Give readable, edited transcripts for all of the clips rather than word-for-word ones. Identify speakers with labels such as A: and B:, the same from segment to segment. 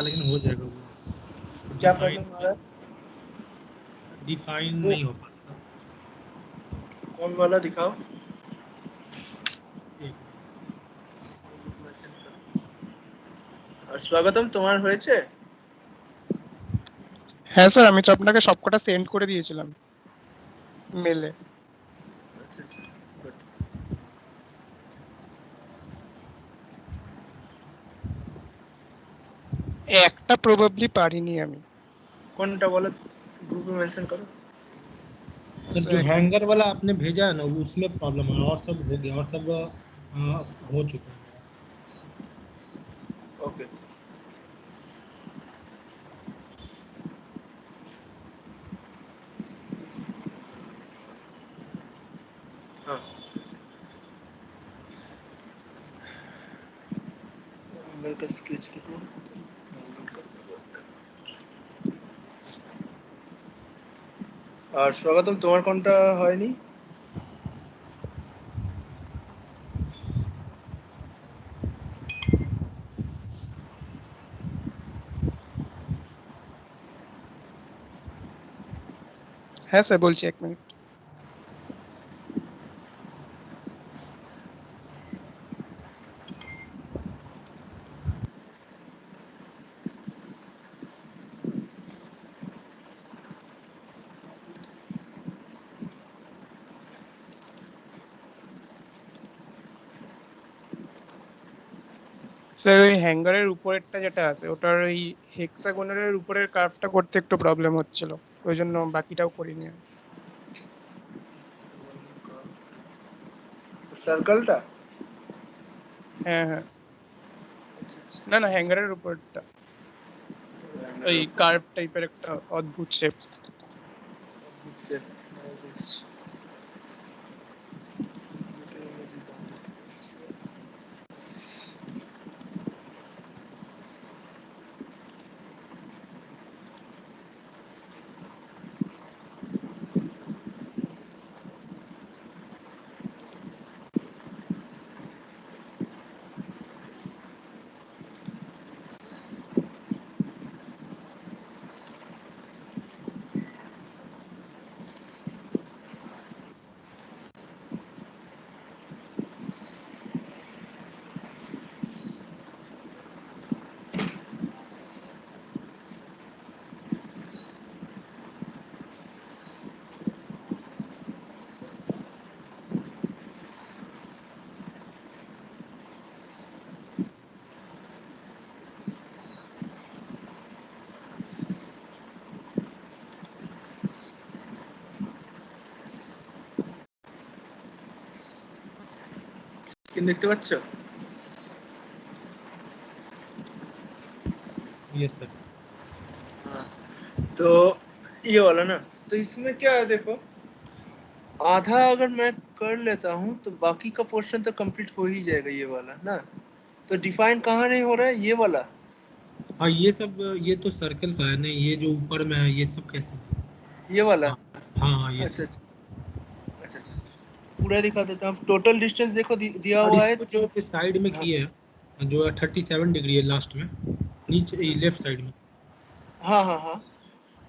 A: लेकिन हो जाएगा वो।
B: क्या प्रॉब्लम आ रहा है?
A: डिफाइन
B: वो
A: नहीं हो पाता।
B: कौन वाला दिखाओ।
A: एक
B: আর স্বাগতম, তোমার হয়েছে?
C: হ্যাঁ স্যার, আমি তো আপনাকে সবকটা সেন্ড করে দিয়েছিলাম মেলে।
B: আচ্ছা আচ্ছা, good.
C: একটা প্রবাবলি পারিনি আমি।
B: কোনটা বলো, গ্রুপে মেंशन करो।
A: सर
C: স্যার
A: जो हैंगर वाला आपने भेजा है ना वो उसमें प्रॉब्लम है, और सब हो गया, और सब हो चुका है मेरा।
B: ओके। हाँ, मेरे का स्केच को डाउनलोड कर दो। আর স্বাগতম, তোমার কোনটা হয়নি?
C: হ্যাঁ স্যার বলছি, 1 মিনিট। স্যার ওই হ্যাঙ্গারের উপরেরটা যেটা আছে ওটার ওই হেক্সাগোনালের উপরের কার্ভটা করতে একটু প্রবলেম হচ্ছিল, ওই জন্য বাকিটাও করিনি আমি।
B: সার্কেলটা?
C: হ্যাঁ হ্যাঁ,
B: আচ্ছা আচ্ছা,
C: না না, হ্যাঙ্গারের উপরেরটা ওই কার্ভ টাইপের একটা অদ্ভুত শেপ।
B: সেভ দেখছি। দুটো ইমেজ ডাউনলোড করছি। স্ক্রিন দেখতে পাচ্ছ?
A: Yes sir.
B: हाँ, तो ये वाला ना, तो इसमें क्या है देखो, आधा अगर मैं कर लेता हूँ तो बाकी का पोर्शन तो कंप्लीट हो ही जाएगा ये वाला ना। तो डिफाइन कहाँ नहीं हो रहा है, ये वाला?
A: हाँ ये सब, ये तो सर्कल का है, नहीं ये जो ऊपर में है ये सब कैसे?
B: ये वाला?
A: हाँ हाँ ये
B: अच्छा
A: सब।
B: अच्छा अच्छा अच्छा, पूरा दिखा देता हूँ। टोटल डिस्टेंस देखो दिया
A: और
B: हुआ है।
A: इसको जो साइड में
B: हाँ
A: किए हैं, जो 37 डिग्री है लास्ट में, नीचे लेफ्ट साइड में,
B: हाँ हाँ हाँ,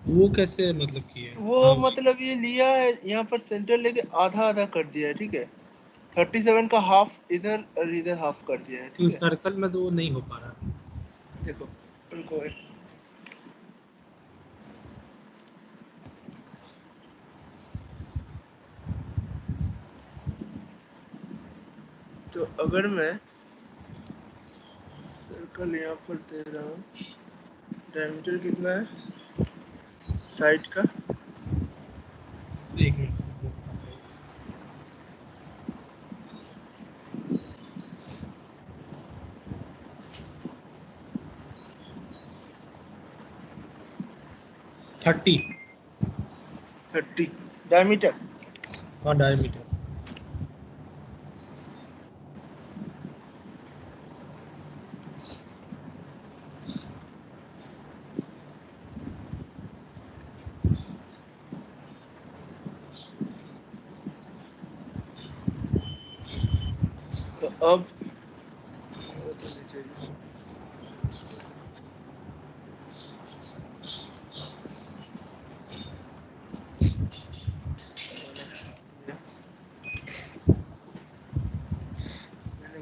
A: वो कैसे मतलब किए हैं?
B: वो
A: हाँ
B: मतलब ये लिया है यहाँ पर सेंटर लेके आधा आधा कर दिया है, ठीक है। 37 का हाफ इधर और इधर हाफ कर दिया है,
A: तो
B: ठीक है।
A: सर्कल में तो वो नहीं हो पा रहा है।
B: देखो उनको तो अगर मैं सर्कल यहाँ पर दे रहा हूँ, डायमीटर कितना है साइड का?
A: एक मिनट सर, वो बताइए। थर्टी।
B: 30 डायमीटर।
A: हाँ डायमीटर।
B: तो अब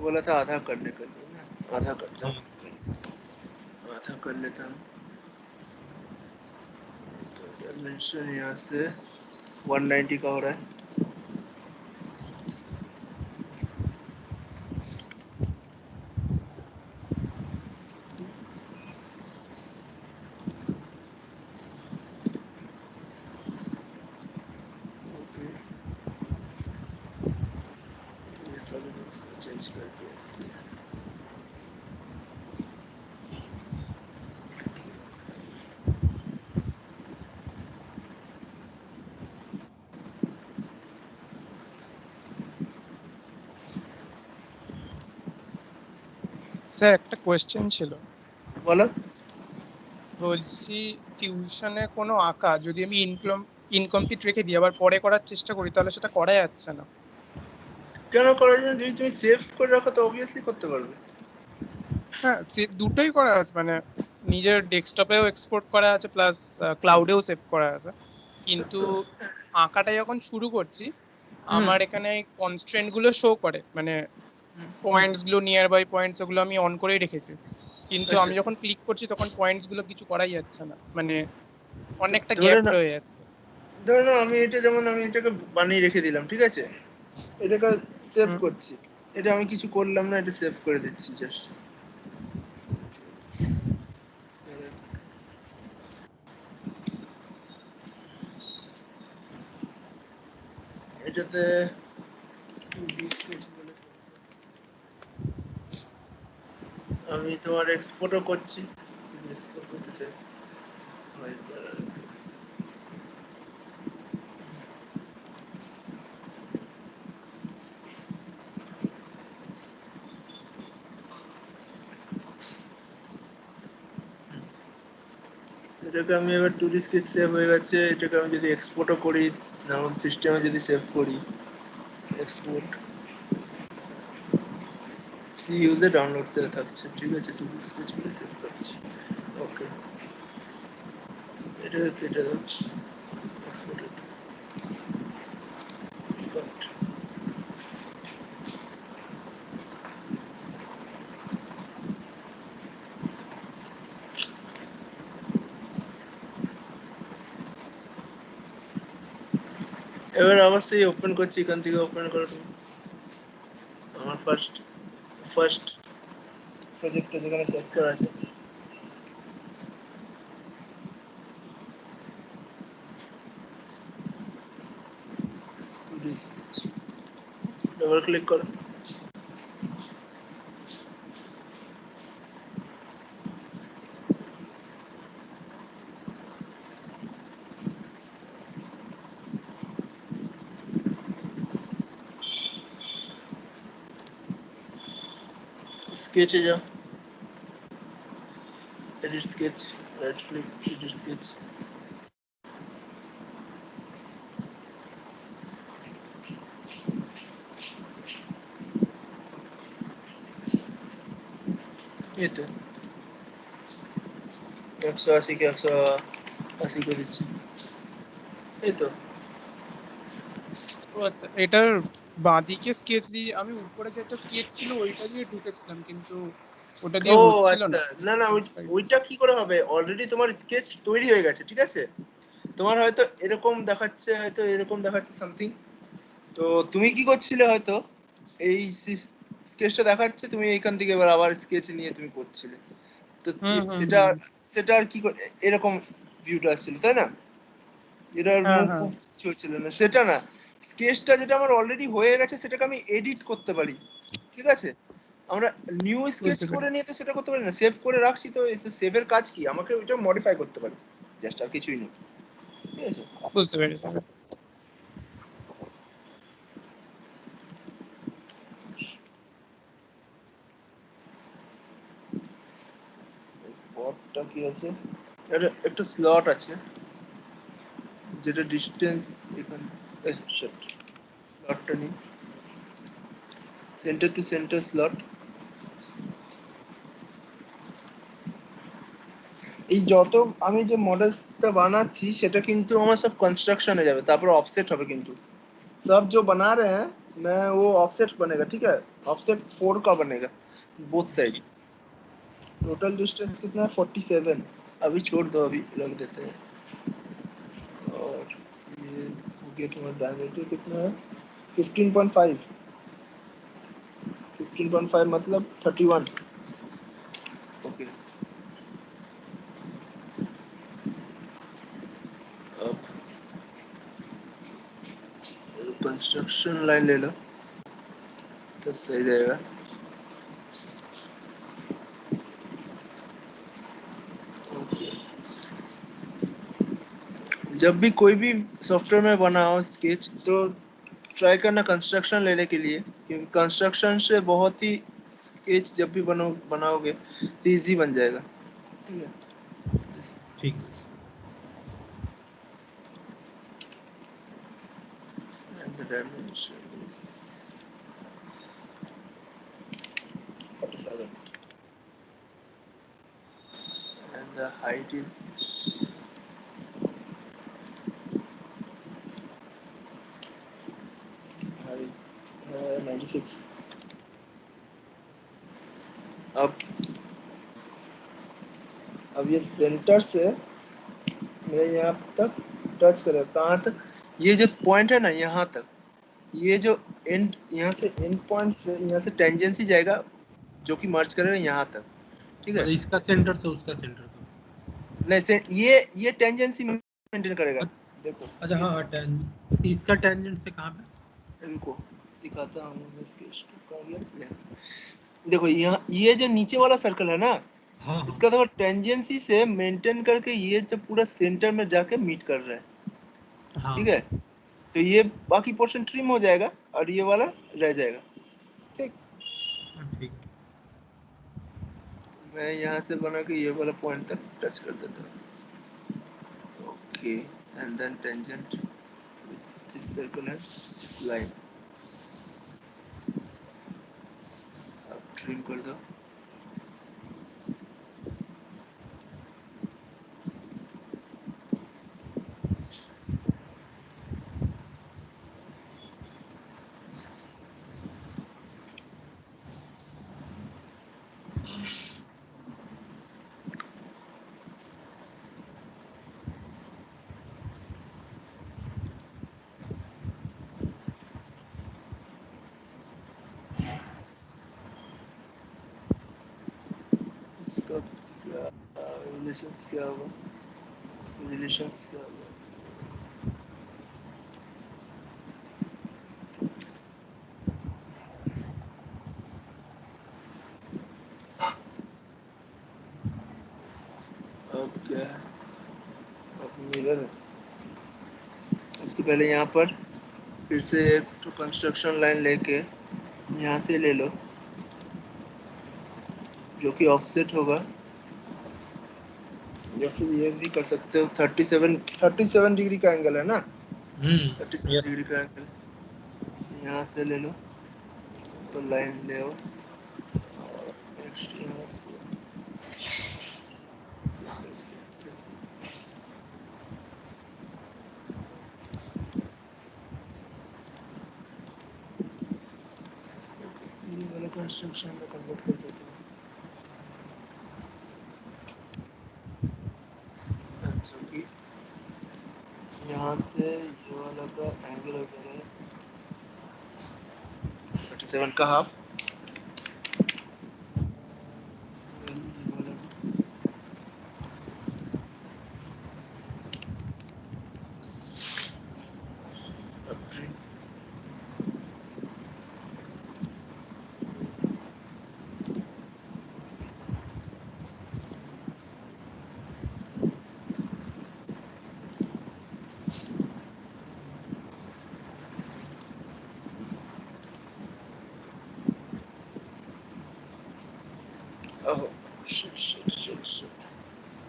B: बोला था आधा करने का ना, आधा करता
A: हाँ
B: हूँ, आधा कर लेता हूँ। तो डायमेंशन यहाँ से 190 का हो रहा है। ओके, ये सब चेंज कर दिया इसलिए।
C: স্যার একটা কোয়েশ্চেন ছিল,
B: बोलो।
C: বলছি ফিউশনে কোনো আঁকা যদি আমি ইনকমপ্লিট রেখে দিই আবার পরে করার চেষ্টা করি তাহলে সেটা করা যাচ্ছে না।
B: কেন করার জন্য? যদি তুমি সেভ করে রাখো তো অবভিয়াসলি করতে পারবে।
C: হ্যাঁ দুটোই করা আছে, মানে নিজের ডেস্কটপেও এক্সপোর্ট করা আছে প্লাস ক্লাউডেও সেভ করা আছে, কিন্তু আঁকাটা যখন শুরু করছি
B: হুম,
C: আমার এখানে কনস্ট্রেন্ট গুলো শো করে, মানে পয়েন্টস গুলো নিয়ার বাই পয়েন্টস ওগুলো আমি অন করেই রেখেছি, কিন্তু
B: আচ্ছা
C: আমি যখন ক্লিক করছি তখন পয়েন্টস গুলো কিছু করাই যাচ্ছে না, মানে
B: তো
C: অনেকটা
B: ধরে
C: গ্যাপ
B: না,
C: রয়ে যাচ্ছে।
B: ধরে নাও আমি এটা, যেমন আমি এটাকে বানিয়ে রেখে দিলাম, ঠিক আছে, এটাকে সেভ
C: হুম,
B: করছি, এটা আমি কিছু করলাম না, এটা সেভ করে দিচ্ছি জাস্ট। এটাতে আমি তোমার এক্সপোর্টও করছি, এক্সপোর্ট করতে চাই এটাকে আমি এবার টুডি স্কেচ সেভ হয়ে গেছে, এটাকে আমি যদি এক্সপোর্টও করি, যেমন সিস্টেমে যদি সেভ করি, এক্সপোর্ট সি ইউজে ডাউনলোড সেভ থাকছে, ঠিক আছে, টুডি স্কেচ করে সেভ করছি। ওকে, এটা কেটে দাও, এক্সপোর্টেড। এবার আবার সেই ওপেন করছি, এখান থেকে ওপেন করো তুমি। আমার ফার্স্ট প্রজেক্টটা যেখানে সেভ করা আছে, ডবল ক্লিক করো। স্কেচে যাও, edit sketch, right click, edit sketch. এই তো 180 কে 180 করে দিচ্ছি, এই তো।
C: ও আচ্ছা, এটার বাঁদিকে স্কেচ দিয়ে আমি উপরে যে একটা স্কেচ ছিল ওইটা দিয়ে ঢুকেছিলাম, কিন্তু ওটা
B: ও
C: দিয়ে হচ্ছিল
B: আচ্ছা,
C: না।
B: না না, ওইটা কি করে হবে? অলরেডি তোমার স্কেচ তৈরি হয়ে গেছে, ঠিক আছে, তোমার হয়তো এরকম দেখাচ্ছে, হয়তো এরকম দেখাচ্ছে সামথিং। তো তুমি কি করছিলে, হয়তো এই স্কেচটা দেখাচ্ছে, তুমি এইখান থেকে এবার আবার স্কেচ নিয়ে তুমি করছিলে, তো
C: হুম হুম
B: সেটা
C: হুম।
B: সেটা আর কি এরকম ভিউটা আসছিল, তাই না? এটার
C: হ্যাঁ
B: মুভ
C: হ্যাঁ,
B: কিছু হচ্ছিল না, সেটা না। স্কেচটা যেটা আমার অলরেডি হয়ে গেছে সেটাকে আমি এডিট করতে পারি, ঠিক আছে, আমরা নিউ স্কেচ
C: বুঝতে
B: করে
C: পেরেছি।
B: নিয়ে তো সেটা করতে পারি না, সেভ করে রাখছি, তো সেভের কাজ কি, আমাকে ওইটা মডিফাই করতে পারি, জাস্ট, আর কিছুই নেই, ঠিক আছে।
C: বুঝতে পেরেছি।
B: পথটা কি আছে, এটা একটা স্লট আছে, যেটা ডিস্টেন্স এখানে, স্লটটা নেই, সেন্টার টু সেন্টার স্লট। এই যত আমি যে मॉडल्सটা বানাচ্ছি সেটা কিন্তু আমার সব कंस्ट्रक्शन में যাবে, তারপর অফসেট হবে, কিন্তু सब जो बना रहे हैं मैं वो ऑफसेट बनेगा, ठीक है, ऑफसेट 4 का बनेगा बोथ साइड। टोटल डिस्टेंस कितना है 47, अभी छोड़ दो, अभी रख देते हैं। और ये हो गया तुम्हारा डायमीटर कितना है 15.5, 15.5 मतलब 31। ओके, अब कंस्ट्रक्शन लाइन ले लो तब सही रहेगा। जब भी कोई भी सॉफ्टवेयर में बनाओ स्केच तो ट्राई करना कंस्ट्रक्शन लेने के लिए, क्योंकि कंस्ट्रक्शन से बहुत ही स्केच जब भी बनाओगे तो इजी बन जाएगा, ठीक है।
A: ठीक है।
B: And the dimension is 47 and the height is 96। अब ये सेंटर से मैं यहाँ तक टच करेगा, कहाँ तक, ये जो पॉइंट है ना यहाँ तक, ये जो एंड यहाँ से एंड पॉइंट से यहाँ से टेंजेंसी जाएगा जो कि मर्ज करेगा यहाँ तक, ठीक है।
A: मतलब इसका सेंटर से उसका सेंटर तक।
B: नहीं से ये टेंजेंसी मेंटेन करेगा। देखो
A: अच्छा हाँ इसका टेंजेंट से कहाँ पे?
B: रुको दिखाता हूँ मैं स्केच कर लिया। देखो यहाँ ये जो नीचे वाला सर्कल है ना,
A: हाँ हाँ
B: इसका देखो टेंजेंसी से मेंटेन करके ये जो पूरा सेंटर में जाके मीट कर रहा है,
A: हाँ
B: ठीक है। तो ये बाकी पोर्शन ट्रिम हो जाएगा और ये वाला रह जाएगा, ठीक।
A: ठीक।
B: मैं यहाँ से बना के ये वाला पॉइंट तक टच कर देता हूँ। Okay, and then tangent this circle है दिस लाइन, अब ट्रिम कर दो। इसका क्या रिलेशंस क्या होगा, इसके रिलेशंस क्या होगा। अब क्या है, अब मिरर है। इसके पहले यहाँ पर फिर से एक तो कंस्ट्रक्शन लाइन लेके यहाँ से ले लो जो कि ऑफसेट होगा, या फिर ये भी कर सकते हो 37 डिग्री का एंगल है ना, 37
A: यस।
B: डिग्री का एंगल यहाँ से ले लो, तो लाइन ले आओ और नेक्स्ट यहाँ से ये वाला कंस्ट्रक्शन में कन्वर्ट कर देता हूँ। अच्छा कि यहाँ से ये वाला का एंगल हो जाएगा 37 का हाफ,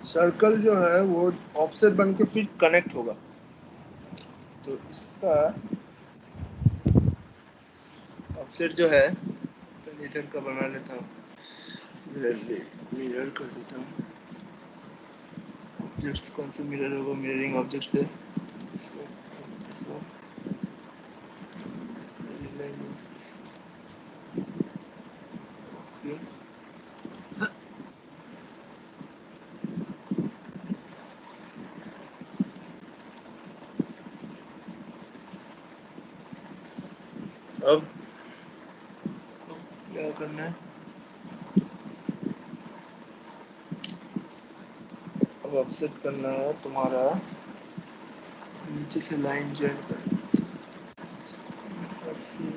B: सर्कल जो है वो ऑफसेट बन के फिर कनेक्ट होगा, तो इसका ऑफसेट जो है पहले इधर का बना लेता हूँ, मिरर कर देता हूँ। ऑब्जेक्ट्स कौन से मिरर होगा, मिररिंग ऑब्जेक्ट से Okay. अब क्या करना है? अब ऑफसेट करना है तुम्हारा, नीचे से लाइन ज्वाइन करना है। 80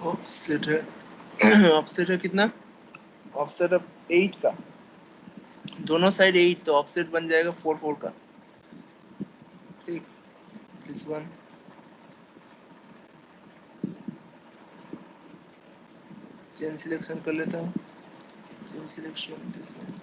B: ऑफसेट है ऑफसेट है कितना? ऑफसेट अब 8 का, दोनों साइड 8, तो ऑफसेट बन जाएगा 4 4 का। ठीक, दिस वन चेन सिलेक्शन कर लेता हूँ, चेन सिलेक्शन दिस वन।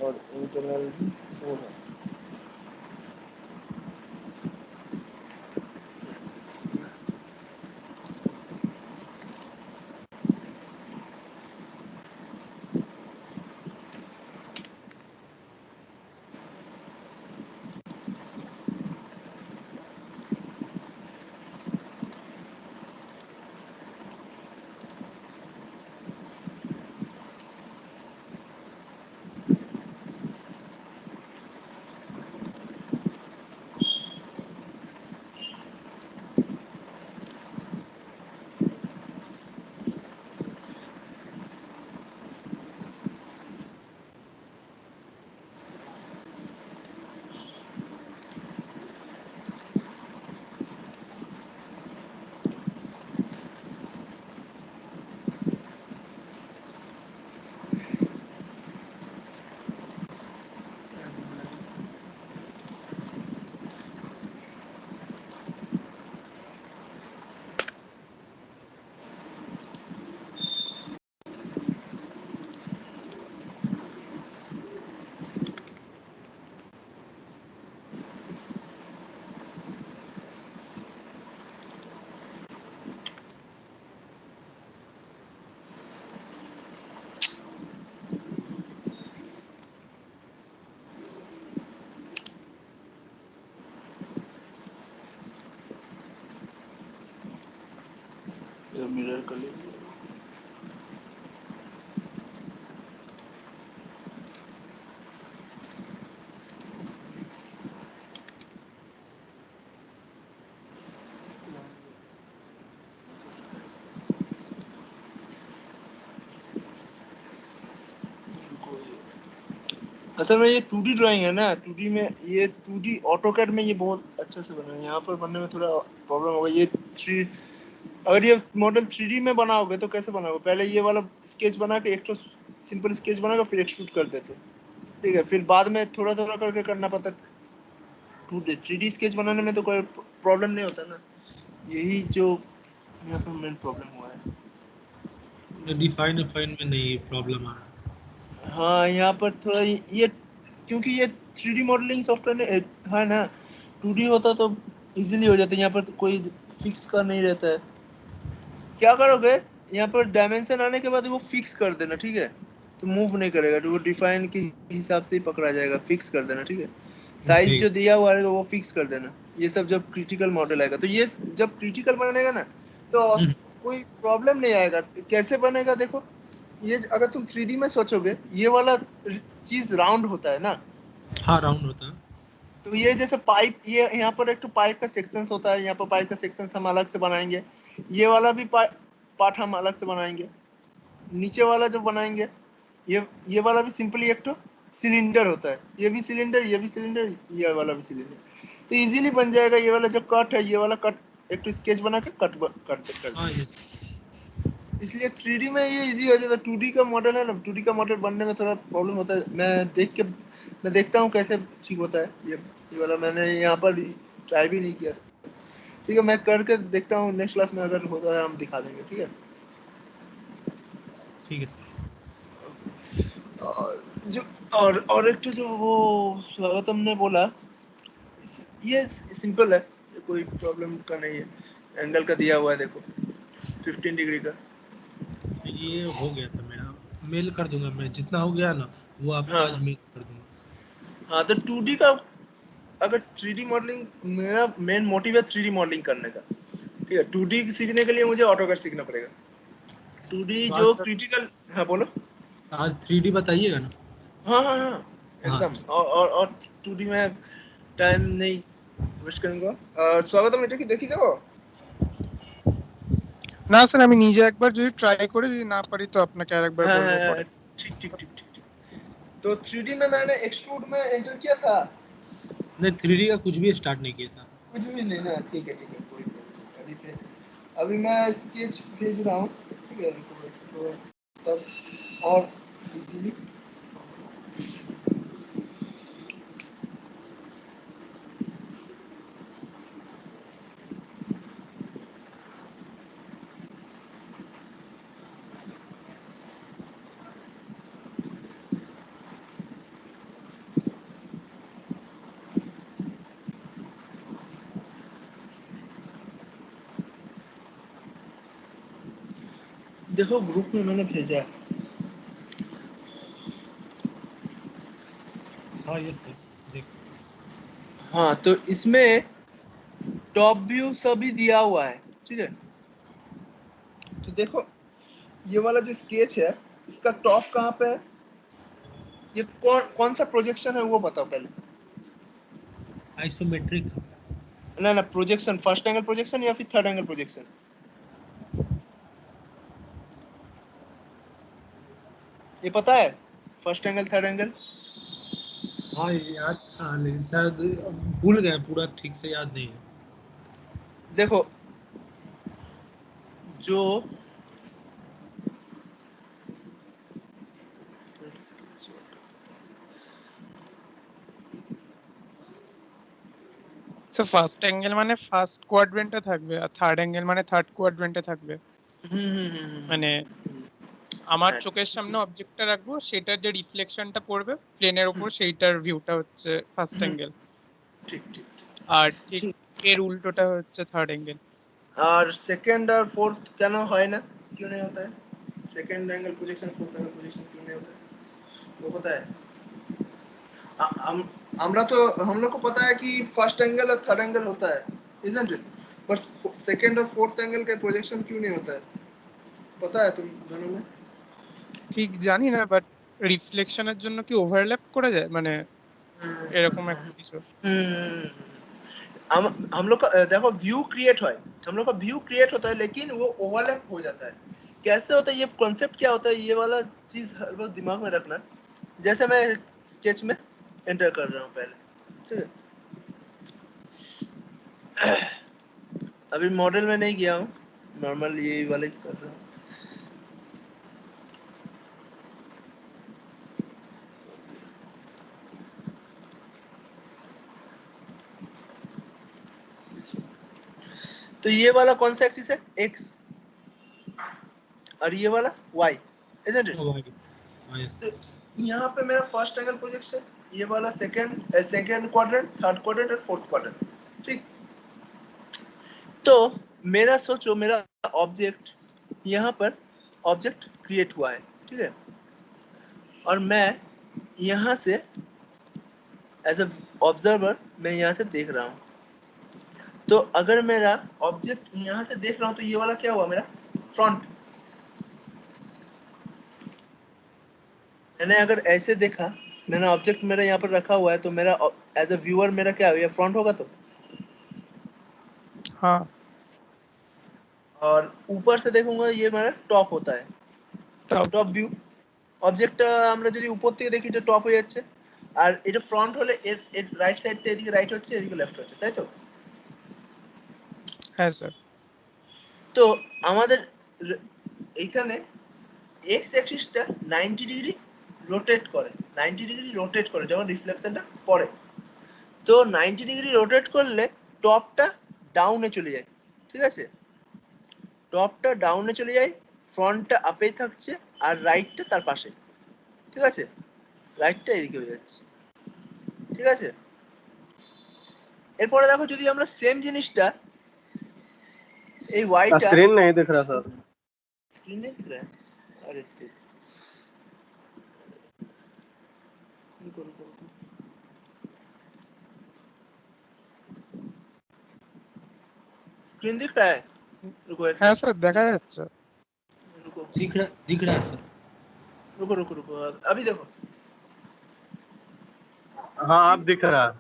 B: और इंटरनल 4 है। मिरर कर लेंगे। असल में ये 2D ड्राइंग है ना, 2D में ये 2D ऑटोकैड में ये बहुत अच्छे से बना है, यहाँ पर बनने में थोड़ा प्रॉब्लम होगा। ये 3 अगर ये मॉडल 3D में बनाओगे तो कैसे बनाओगे? पहले ये वाला स्केच बना के एक सिंपल स्केच बना के फिर एक्सट्रूड कर देते, ठीक है, फिर बाद में थोड़ा थोड़ा करके करना पड़ता। 3D स्केच बनाने में तो कोई प्रॉब्लम नहीं होता ना, यही जो यहाँ पर मेन प्रॉब्लम हुआ है।
A: डिफाइन में नहीं प्रॉब्लम आ रहा है।
B: हाँ, यहाँ पर थोड़ा ये क्योंकि ये 3D मॉडलिंग सॉफ्टवेयर है ना, 2D होता तो इजीली हो जाता है, यहाँ पर कोई फिक्स का नहीं रहता है। क्या करोगे, यहाँ पर डायमेंशन आने के बाद वो फिक्स कर देना, ठीक है, तो मूव नहीं करेगा, तो वो डिफाइन के हिसाब से ही पकड़ा जाएगा, फिक्स कर देना, ठीक है। साइज
A: ठीक
B: जो दिया हुआ है वो फिक्स कर देना। ये सब जब क्रिटिकल मॉडल आएगा, तो ये जब क्रिटिकल बनेगा ना, तो कोई प्रॉब्लम नहीं आएगा। कैसे बनेगा देखो, ये अगर तुम 3D में सोचोगे, ये वाला चीज राउंड होता है ना,
A: हाँ राउंड होता है।
B: तो ये जैसे पाइप, ये यहाँ पर एक तो पाइप का सेक्शन होता है, यहाँ पर पाइप का सेक्शन हम अलग से बनाएंगे, ये वाला भी पार्ट हम अलग से बनाएंगे, नीचे वाला जो बनाएंगे, ये वाला भी सिंपली एक तो सिलेंडर होता है, ये भी सिलेंडर, ये भी सिलेंडर, ये वाला भी सिलेंडर, तो इजीली बन जाएगा। ये वाला जो कट है, ये वाला कट एक तो स्केच बना के कट कर
A: हाँ
B: देंगे।
A: यस।
B: इसलिए 3D में ये इजी हो जाता है। 2D का मॉडल है ना, 2D का मॉडल बनने में थोड़ा प्रॉब्लम होता है। मैं देखता हूँ कैसे ठीक होता है। ये वाला मैंने यहाँ पर ट्राई भी नहीं किया। ठीक है, मैं करके देखता हूँ, नेक्स्ट क्लास में अगर होता है हम दिखा देंगे, ठीक है।
A: ठीक है सर।
B: और जो और एक तो जो वो स्वागतम ने बोला, ये सिंपल है, ये कोई प्रॉब्लम का नहीं है। एंगल का दिया हुआ है देखो, 15 डिग्री का।
A: ये हो गया था मेरा, मेल कर दूंगा मैं, जितना हो गया ना वो आपको
B: हाँ
A: आज मेल कर दूंगा।
B: हाँ, तो 2D का अगर 3D मॉडलिंग, मेरा मेन मोटिव है 3D मॉडलिंग करने का, ठीक है। 2D सीखने के लिए मुझे ऑटोकैड सीखना पड़ेगा। 2D
A: तो
B: जो
A: आज
B: क्रिटिकल, हाँ बोलो।
A: आज 3D बताइएगा ना।
B: हाँ हाँ हाँ,
A: हाँ
B: एकदम। और 2D में टाइम नहीं वेस्ट करूंगा। स्वागतम, এটা কি দেখি দেবো?
C: না স্যার, আমি নিজে একবার যদি ট্রাই করি, যদি না পারি তো আপনাকে আরেকবার
B: हाँ
C: বলবো
B: हाँ
C: পরে।
B: ठीक ठीक ठीक ठीक ठीक। तो 3D में मैंने एक्सट्रूड में एंटर किया था।
A: नहीं 3D का कुछ भी स्टार्ट नहीं किया था।
B: कुछ भी नहीं ना, ठीक है कोई नहीं। अभी मैं स्केच भेज रहा हूँ, ठीक है, तो तब और इजीली। देखो ग्रुप में मैंने भेजा है।
A: हाँ यस सर, देख।
B: हाँ, तो इसमें टॉप व्यू सभी दिया हुआ है, ठीक है। तो देखो, ये वाला जो स्केच है, इसका टॉप कहाँ पे है, ये कौन सा प्रोजेक्शन है वो बताओ पहले।
A: आइसोमेट्रिक।
B: ना ना, प्रोजेक्शन, फर्स्ट एंगल प्रोजेक्शन या फिर थर्ड एंगल प्रोजेक्शन? ये पता है, फर्स्ट एंगल थर्ड एंगल?
A: हाँ याद था लेकिन शायद भूल गए, पूरा ठीक से याद नहीं है।
B: देखो, जो
C: স্যার ফার্স্ট অ্যাঙ্গেল মানে ফার্স্ট কোয়াড্রেন্টে থাকবে, আর থার্ড অ্যাঙ্গেল মানে থার্ড কোয়াড্রেন্টে থাকবে। মানে আমার চোখের সামনে অবজেক্টটা রাখবো, সেটার যে রিফ্লেকশনটা পড়বে প্লেনের উপর, সেইটার ভিউটা হচ্ছে ফার্স্ট অ্যাঙ্গেল।
B: ঠিক ঠিক
C: আর ঠিক এর উল্টোটা হচ্ছে থার্ড অ্যাঙ্গেল।
B: और सेकंड और फोर्थ কেন হয় না, क्यों नहीं होता है? Second angle projection, fourth angle projection क्यों नहीं होता है, वो पता है? हमरा तो, हम लोग को पता है कि फर्स्ट एंगल और थर्ड एंगल होता है, isn't it? बट सेकंड और फोर्थ एंगल का प्रोजेक्शन क्यों नहीं होता है, पता है तुम दोनों में?
C: ঠিক জানি না, বাট রিফ্লেকশনের জন্য কি ওভারল্যাপ করা যায়, মানে এরকম একটা কিছু।
B: हम लोग का देखो व्यू क्रिएट है, हम लोग का व्यू क्रिएट होता है, लेकिन वो ओवरलैप हो जाता है। कैसे होता है, ये कॉन्सेप्ट क्या होता है, ये वाला चीज हर बार दिमाग में रखना। जैसे मैं स्केच में एंटर कर रहा हूँ पहले, ठीक है। अभी मॉडल में नहीं गया हूँ, नॉर्मल ये वाले कर रहा हूँ। तो ये वाला कौन सा एक्सिस है, x, और ये वाला y, isn't it?
A: हाँ यस।
B: तो यहाँ पे मेरा फर्स्ट एंगल प्रोजेक्शन, ये वाला सेकंड क्वाड्रेंट, थर्ड क्वाड्रेंट और फोर्थ क्वाड्रेंट, ठीक। तो मेरा सोचो, मेरा ऑब्जेक्ट यहाँ पर ऑब्जेक्ट क्रिएट हुआ है, ठीक है, और मैं यहाँ से एज अ ऑब्जर्वर मैं यहाँ से देख रहा हूँ। तो अगर मेरा ऑब्जेक्ट यहाँ से देख रहा हूँ तो ये वाला क्या हुआ, मेरा फ्रंट। मैंने अगर ऐसे देखा, मैंने ऑब्जेक्ट मेरा यहाँ पर रखा हुआ है, तो मेरा एज अ व्यूअर मेरा क्या हुआ, फ्रंट होगा। तो
C: हाँ
B: और ऊपर से देखूंगा ये मेरा टॉप होता है, টप ভিউ। অবজেক্টটা আমরা যদি উপর থেকে দেখি এটা টপ হয়ে যাচ্ছে, আর এটা ফ্রন্ট হলে এর রাইট সাইডটা এদিকে রাইট হচ্ছে, এদিকে লেফট হচ্ছে, তাই তো?
C: হ্যাঁ স্যার।
B: তো আমাদের এইখানে এক্স অ্যাক্সিসটা 90 ডিগ্রি রোটেট করে, 90 ডিগ্রি রোটেট করে যখন রিফ্লেকশনটা পড়ে। তো 90 ডিগ্রি রোটেট করলে টপটা ডাউনে চলে যায়, ঠিক আছে, টপটা ডাউনে চলে যায়, ফ্রন্টটা আপেই থাকছে, আর রাইটটা তার পাশে, ঠিক আছে, রাইটটা এদিকে হয়ে যাচ্ছে, ঠিক আছে। এরপরে দেখো যদি আমরা সেম জিনিসটা এই ওয়াইটা
D: स्क्रीन नहीं दिख रहा सर।
B: स्क्रीन नहीं दिख रहा है, अरे रुको रुको रुको, स्क्रीन दिख रहा है, रुको एक
C: হ্যাঁ স্যার দেখা যাচ্ছে।
B: रुको
A: दिख रहा है सर।
B: रुको रुको रुको, अभी देखो।
D: हाँ अब दिख रहा है।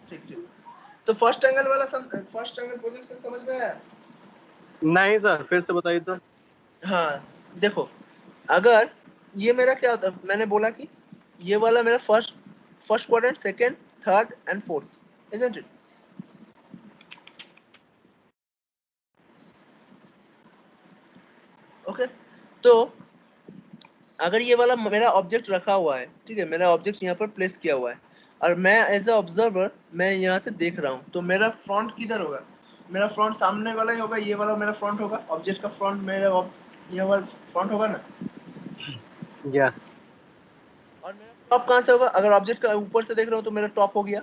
B: ठीक ठीक। तो फर्स्ट एंगल वाला फर्स्ट एंगल प्रोजेक्शन समझ में आया?
D: नहीं सर, फिर से बताइए तो।
B: हाँ देखो, अगर ये मेरा क्या होता है, मैंने बोला कि ये वाला मेरा first quadrant, second, third and fourth, isn't it? Okay, तो अगर ये वाला मेरा ऑब्जेक्ट रखा हुआ है, ठीक है, मेरा ऑब्जेक्ट यहाँ पर प्लेस किया हुआ है, और मैं एज अ ऑब्जर्वर मैं यहाँ से देख रहा हूँ, तो मेरा फ्रंट किधर होगा, मेरा फ्रंट सामने वाला ही होगा, ये वाला मेरा फ्रंट होगा, ऑब्जेक्ट का फ्रंट मेरा ये वाला फ्रंट होगा ना।
D: यस।
B: और मेरा टॉप कहाँ से होगा, अगर ऑब्जेक्ट का ऊपर से देख रहा हूँ तो मेरा टॉप हो गया,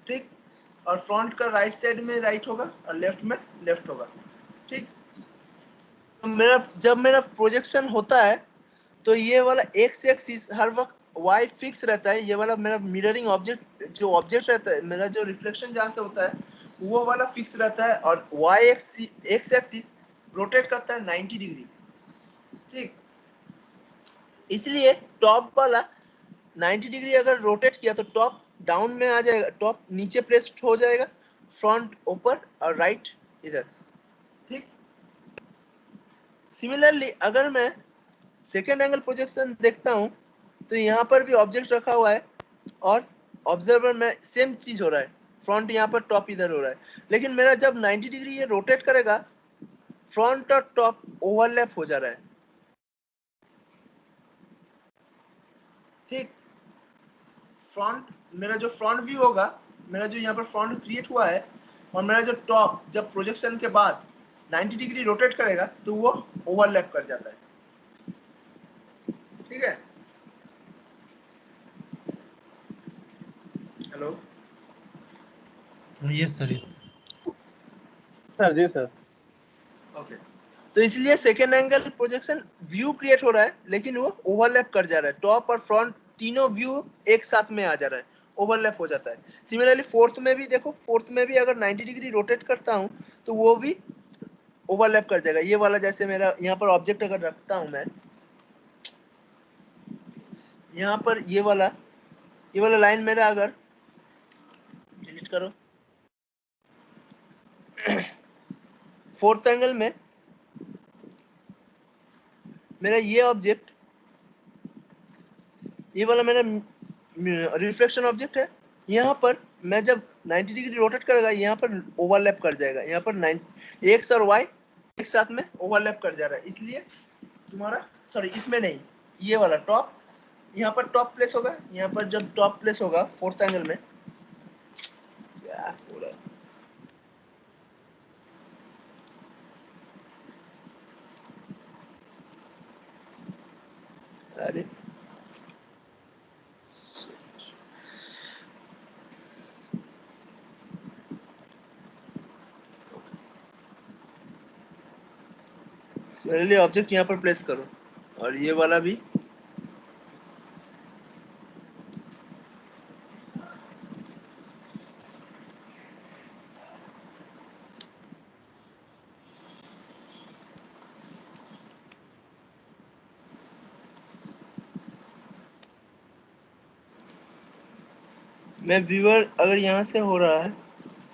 B: ठीक, और फ्रंट का राइट साइड में राइट होगा और लेफ्ट में लेफ्ट होगा, ठीक। तो मेरा जब मेरा प्रोजेक्शन होता है तो ये वाला एक्स एक्सिस हर वक्त वाई फिक्स रहता है, ये वाला मेरा मिररिंग ऑब्जेक्ट जो ऑब्जेक्ट रहता है, मेरा जो रिफ्लेक्शन जहाँ से होता है वो वाला फिक्स रहता है, और वाई एक्स एक्सिस रोटेट करता है 90 डिग्री, ठीक। इसलिए टॉप वाला 90 डिग्री अगर रोटेट किया तो टॉप डाउन में आ जाएगा, टॉप नीचे प्लेस्ड हो जाएगा, फ्रंट ऊपर और राइट इधर, ठीक। सिमिलरली अगर मैं सेकेंड एंगल प्रोजेक्शन देखता हूँ तो यहाँ पर भी ऑब्जेक्ट रखा हुआ है और ऑब्जर्वर में सेम चीज हो रहा है, फ्रंट यहाँ पर टॉप इधर हो रहा है, लेकिन मेरा जब 90 डिग्री ये रोटेट करेगा फ्रंट और टॉप ओवरलैप हो जा रहा है, ठीक। फ्रंट मेरा जो फ्रंट व्यू होगा, मेरा जो यहाँ पर फ्रंट क्रिएट हुआ है, और मेरा जो टॉप जब प्रोजेक्शन के बाद 90 डिग्री रोटेट करेगा तो वो ओवरलैप कर जाता है, ठीक है। Hello,
A: yes sir, yes
D: sir जी सर।
B: ओके। तो इसलिए second angle projection view create हो रहा है लेकिन वो ओवरलैप कर जा रहा है, टॉप और फ्रंट तीनों व्यू एक साथ में आ जा रहा है, ओवरलैप हो जाता है। सिमिलरली फोर्थ में भी देखो, फोर्थ में भी अगर 90 डिग्री रोटेट करता हूँ तो वो भी ओवरलैप कर जाएगा, ये वाला जैसे मेरा यहाँ पर ऑब्जेक्ट अगर रखता हूँ मैं यहाँ पर, ये वाला लाइन मेरा अगर डिलीट करो, फोर्थ एंगल में मेरा ये ऑब्जेक्ट, ये वाला मेरा रिफ्लेक्शन ऑब्जेक्ट है, यहाँ पर मैं जब 90 डिग्री रोटेट करेगा यहाँ पर ओवरलैप कर जाएगा, यहाँ पर 9 एक्स और वाई एक साथ में ओवरलैप कर जा रहा है, इसलिए तुम्हारा सॉरी इसमें नहीं, ये वाला टॉप यहाँ पर टॉप प्लेस होगा, यहाँ पर जब टॉप प्लेस होगा फोर्थ एंगल में, क्या हो रहा है, अरे सिमिलरली ऑब्जेक्ट यहाँ पर प्लेस करो और ये वाला भी मैं व्यूअर अगर यहाँ से हो रहा है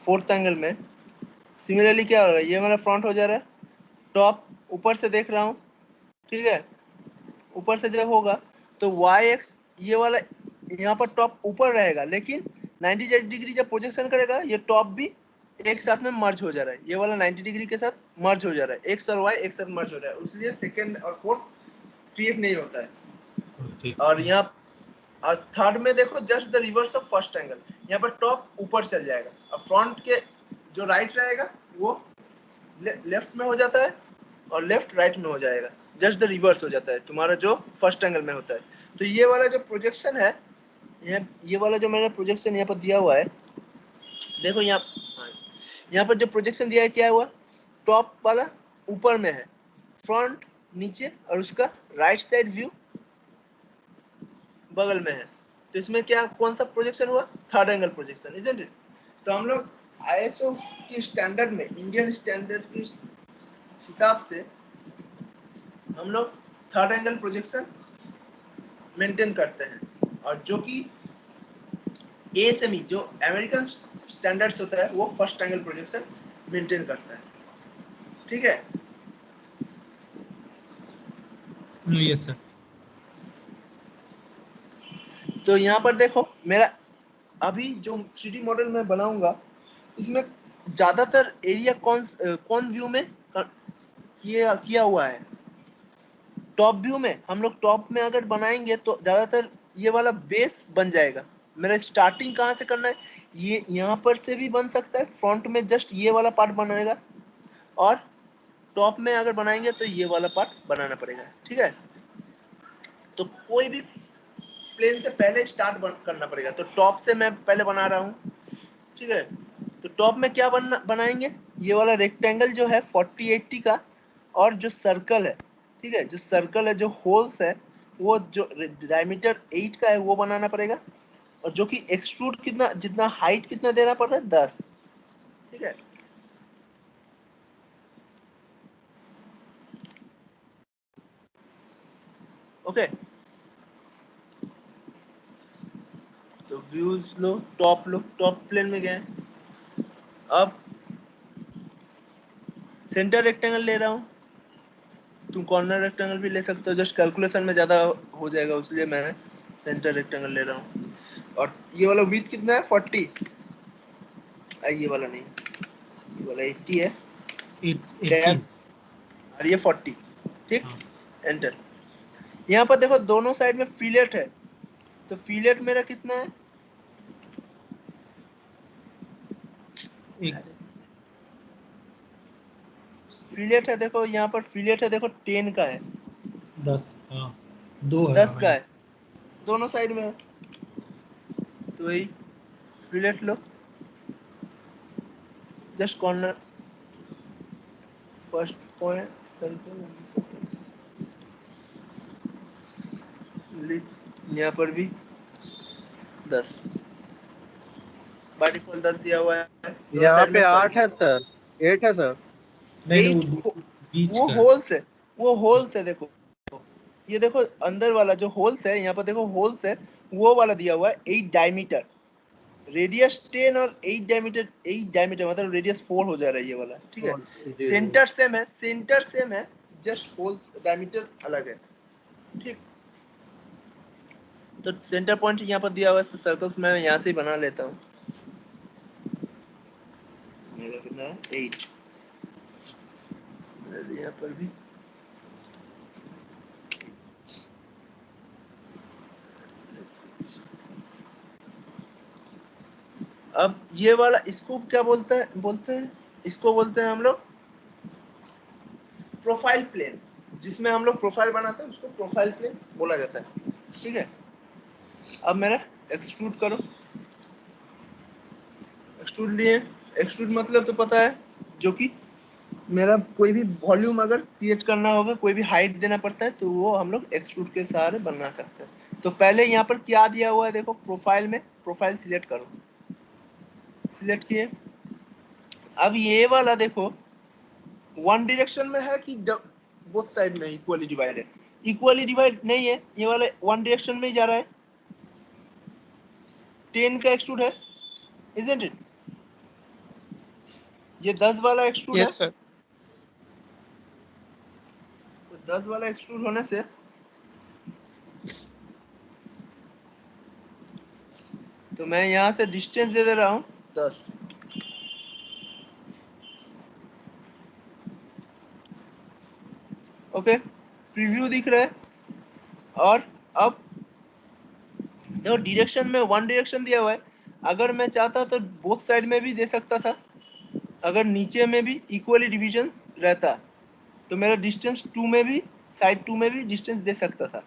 B: फोर्थ एंगल में, सिमिलरली क्या हो रहा है, ये वाला फ्रंट हो जा रहा है, टॉप ऊपर से देख रहा हूँ, ठीक है, ऊपर से जब होगा तो वाई एक्स ये वाला यहाँ पर टॉप ऊपर रहेगा, लेकिन 90 डिग्री जब प्रोजेक्शन करेगा ये टॉप भी एक साथ में मर्ज हो जा रहा है, ये वाला 90 डिग्री के साथ मर्ज हो जा रहा है, एक्स और वाई एक साथ मर्ज हो रहा है, इसलिए सेकंड और फोर्थ क्रिएट नहीं होता है। और यहाँ और थर्ड में देखो just the reverse of first angle, यहाँ पर टॉप ऊपर चल जाएगा और फ्रंट के जो राइट रहेगा वो लेफ्ट में हो जाता है और लेफ्ट राइट में हो जाएगा, जस्ट द रिवर्स हो जाता है तुम्हारा जो फर्स्ट एंगल में होता है। तो ये वाला जो प्रोजेक्शन है, ये वाला जो मैंने प्रोजेक्शन यहाँ पर दिया हुआ है, देखो यहाँ पर जो प्रोजेक्शन दिया है क्या हुआ, टॉप वाला ऊपर में है, फ्रंट नीचे और उसका राइट साइड व्यू बगल में है, तो इसमें क्या कौन सा प्रोजेक्शन हुआ, third angle projection, isn't it. तो हम लोग आईएसओ की स्टैंडर्ड में, इंडियन स्टैंडर्ड के हिसाब से हम लोग थर्ड एंगल प्रोजेक्शन मेंटेन करते हैं, और जो कि एएसएमई जो अमेरिकन स्टैंडर्ड्स होता है वो फर्स्ट एंगल प्रोजेक्शन मेंटेन करता है, ठीक है।
A: Yes sir.
B: तो यहाँ पर देखो मेरा अभी जो 3D मॉडल मैं बनाऊंगा इसमें ज्यादातर एरिया कौन व्यू में किया हुआ है, टॉप व्यू में। हम लोग टॉप में अगर बनाएंगे तो ज्यादातर ये वाला बेस बन जाएगा। मेरा स्टार्टिंग कहाँ से करना है, ये यहाँ पर से भी बन सकता है, फ्रंट में जस्ट ये वाला पार्ट बनेगा, और टॉप में अगर बनाएंगे तो ये वाला पार्ट बनाना पड़ेगा, ठीक है। तो कोई भी प्लेन से पहले स्टार्ट करना पड़ेगा, तो टॉप से मैं पहले बना रहा हूँ, ठीक है। तो टॉप में क्या बनाएंगे, ये वाला रेक्टेंगल जो है 40-80 का, और जो सर्कल है, ठीक है, जो सर्कल है, जो होल्स है, वो जो डायमीटर 8 का है वो बनाना पड़ेगा, और जो कि एक्सट्रूड कितना, जितना हाइट कितना देना पड़ रहा है 10, ठीक है। ओके, तो व्यूज लो, टॉप प्लेन में गए, अब सेंटर रेक्टेंगल ले रहा हूँ, तुम कॉर्नर रेक्टेंगल भी ले सकते हो, जस्ट कैलकुलेशन में ज्यादा हो जाएगा इसलिए मैं सेंटर रेक्टेंगल ले रहा हूँ। और ये वाला विड्थ कितना है 40, ये वाला नहीं, ये वाला 80 है,
A: 80
B: और ये 40, ठीक,
A: हाँ।
B: एंटर। यहाँ पर देखो दोनों साइड में फिलेट है, तो फिलेट मेरा कितना है,
A: एक
B: फिलेट है, देखो यहाँ पर फिलेट है, देखो 10 का है,
A: 10 हाँ 2 है
B: 10 का है, दोनों साइड में है, तो वही फिलेट लो, just corner first point circle, यहाँ पर भी 10 बाय डिफॉल्ट 10 दिया हुआ है, दोनों
D: यहाँ
B: साइड में
D: पे 8
B: पॉइंट,
D: है सर, 8 है सर।
A: नहीं
B: 8
A: वो बीच
B: वो
A: का है।
B: होल्स है, वो होल्स है, देखो ये देखो अंदर वाला जो होल्स है, यहाँ पर देखो होल्स है, वो वाला दिया हुआ है 8 डायमीटर, रेडियस 10 और 8 डायमीटर मतलब रेडियस 4 हो जा रहा है ये वाला, ठीक है।
D: जी
B: सेंटर सेम है, जस्ट होल्स डायमीटर अलग है, ठीक। तो सेंटर पॉइंट यहाँ पर दिया हुआ है, तो सर्कल्स मैं यहाँ से ही बना लेता हूँ, मेरा कितना है 8, यहाँ पर भी अब ये वाला इसको क्या बोलते हैं इसको बोलते हैं हम लोग प्रोफाइल प्लेन, जिसमें हम लोग प्रोफाइल बनाते हैं उसको प्रोफाइल प्लेन बोला जाता है, ठीक है। अब मेरा एक्सट्रूड करो, एक्सट्रूड लिए, एक्सट्रूड मतलब तो पता है, जो कि मेरा कोई भी वॉल्यूम अगर क्रिएट करना होगा, कोई भी हाइट देना पड़ता है, तो वो हम लोग एक्सट्रूड के सहारे बना सकते हैं। तो पहले यहाँ पर क्या दिया हुआ है देखो, प्रोफाइल में प्रोफाइल सिलेक्ट करो, सिलेक्ट किए। अब ये वाला देखो वन डायरेक्शन में है कि बोथ साइड में इक्वली डिवाइड है? इक्वली डिवाइड नहीं है, ये वाला वन डायरेक्शन में ही जा रहा है। 10 का एक्सट्रूड है, इजंट इट? ये 10 वाला एक्सट्रूड है।
C: Yes sir.
B: तो 10 वाला एक्सट्रूड होने से तो मैं यहाँ से डिस्टेंस दे रहा हूँ 10। ओके, प्रीव्यू दिख रहा है। और अब देखो डायरेक्शन में वन डायरेक्शन दिया हुआ है, अगर मैं चाहता तो बोथ साइड में भी दे सकता था, अगर नीचे में भी इक्वली डिविजन रहता तो मेरा डिस्टेंस 2 में भी, साइड 2 में भी डिस्टेंस दे सकता था,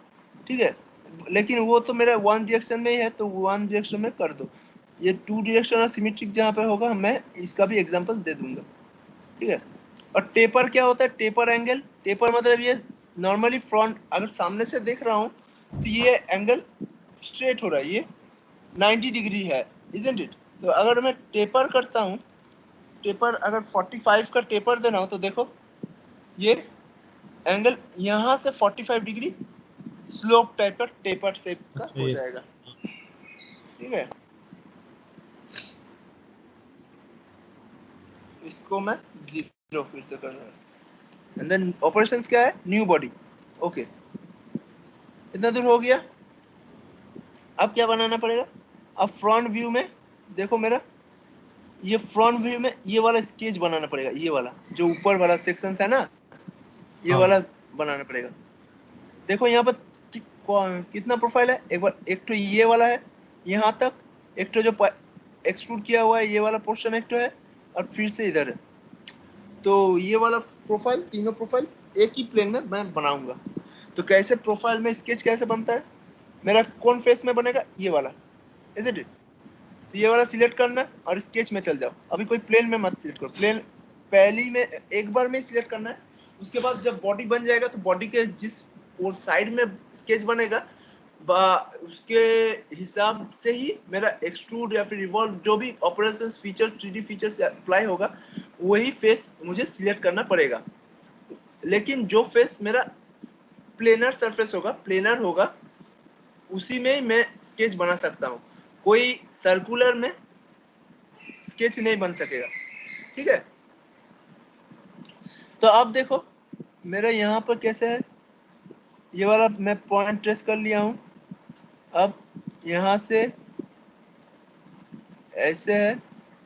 B: ठीक है। लेकिन वो तो मेरा वन डायरेक्शन में ही है, तो वन डायरेक्शन में कर दो। ये 2 डायरेक्शन और सिमेट्रिक जहाँ पे होगा मैं इसका भी एग्जांपल दे दूंगा, ठीक है। और टेपर क्या होता है? टेपर एंगल, टेपर मतलब ये नॉर्मली फ्रंट अगर सामने से देख रहा हूँ तो ये एंगल स्ट्रेट हो रहा है, ये 90 डिग्री है, इजंट इट? तो अगर मैं टेपर करता हूँ, टेपर अगर 45 का टेपर दे रहा हूँ, तो देखो ये एंगल यहाँ से 45 डिग्री स्लोप टाइप का टेपर शेप का
A: अच्छा
B: हो
A: ये
B: जाएगा, ठीक है। इसको मैं 0 फिर से कर रहा हूँ। एंड देन ऑपरेशंस क्या है? New body. ओके, इतना दूर हो गया। अब क्या बनाना पड़ेगा? अब फ्रंट व्यू में देखो मेरा, ये फ्रंट व्यू में ये वाला स्केच बनाना पड़ेगा, ये वाला जो ऊपर वाला सेक्शन है ना, ये
A: हाँ
B: वाला बनाना पड़ेगा। देखो यहाँ पर कितना प्रोफाइल है, एक बार एक तो ये वाला है यहाँ तक, एक तो जो एक्सट्रूड किया हुआ है ये वाला पोर्शन एक तो है, और फिर से इधर है। तो ये वाला प्रोफाइल, तीनों प्रोफाइल एक ही प्लेन में मैं बनाऊंगा। तो कैसे प्रोफाइल में स्केच कैसे बनता है? मेरा कौन फेस में बनेगा? ये वाला, इज इट? तो ये वाला सिलेक्ट करना और स्केच में चल जाओ। अभी कोई प्लेन में मत सिलेक्ट करो, प्लेन पहली में एक बार में सिलेक्ट करना है। उसके बाद जब बॉडी बन जाएगा तो बॉडी के जिस और साइड में स्केच बनेगा उसके हिसाब से ही मेरा एक्सट्रूड या फिर रिवॉल्व जो भी operations features 3D features apply होगा वही फेस मुझे सिलेक्ट करना पड़ेगा। लेकिन जो फेस मेरा प्लेनर सरफेस होगा, प्लेनर होगा, उसी में मैं स्केच बना सकता हूँ। कोई सर्कुलर में स्केच नहीं बन सकेगा, ठीक है। तो अब देखो मेरा यहाँ पर कैसे है, ये वाला मैं पॉइंट ट्रेस कर लिया हूँ। अब यहाँ से ऐसे है,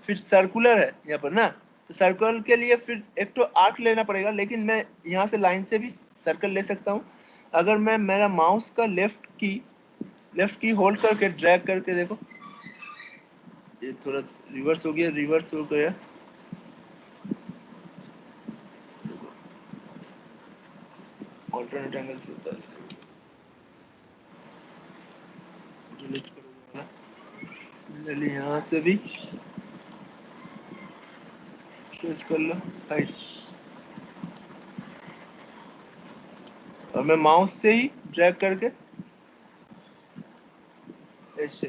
B: फिर सर्कुलर है यहाँ पर ना, तो सर्कल के लिए फिर एक तो आर्क लेना पड़ेगा, लेकिन मैं यहाँ से लाइन से भी सर्कल ले सकता हूँ। अगर मैं मेरा माउस का लेफ्ट की होल्ड करके ड्रैग करके देखो, ये थोड़ा रिवर्स हो गया, रिवर्स हो गया। ऑल्टरनेट एंगल से होता है, डिलीट करो वाला। सिमिलरली यहाँ से भी ट्रेस कर लो हाइट, और मैं माउस से ही ड्रैग करके ऐसे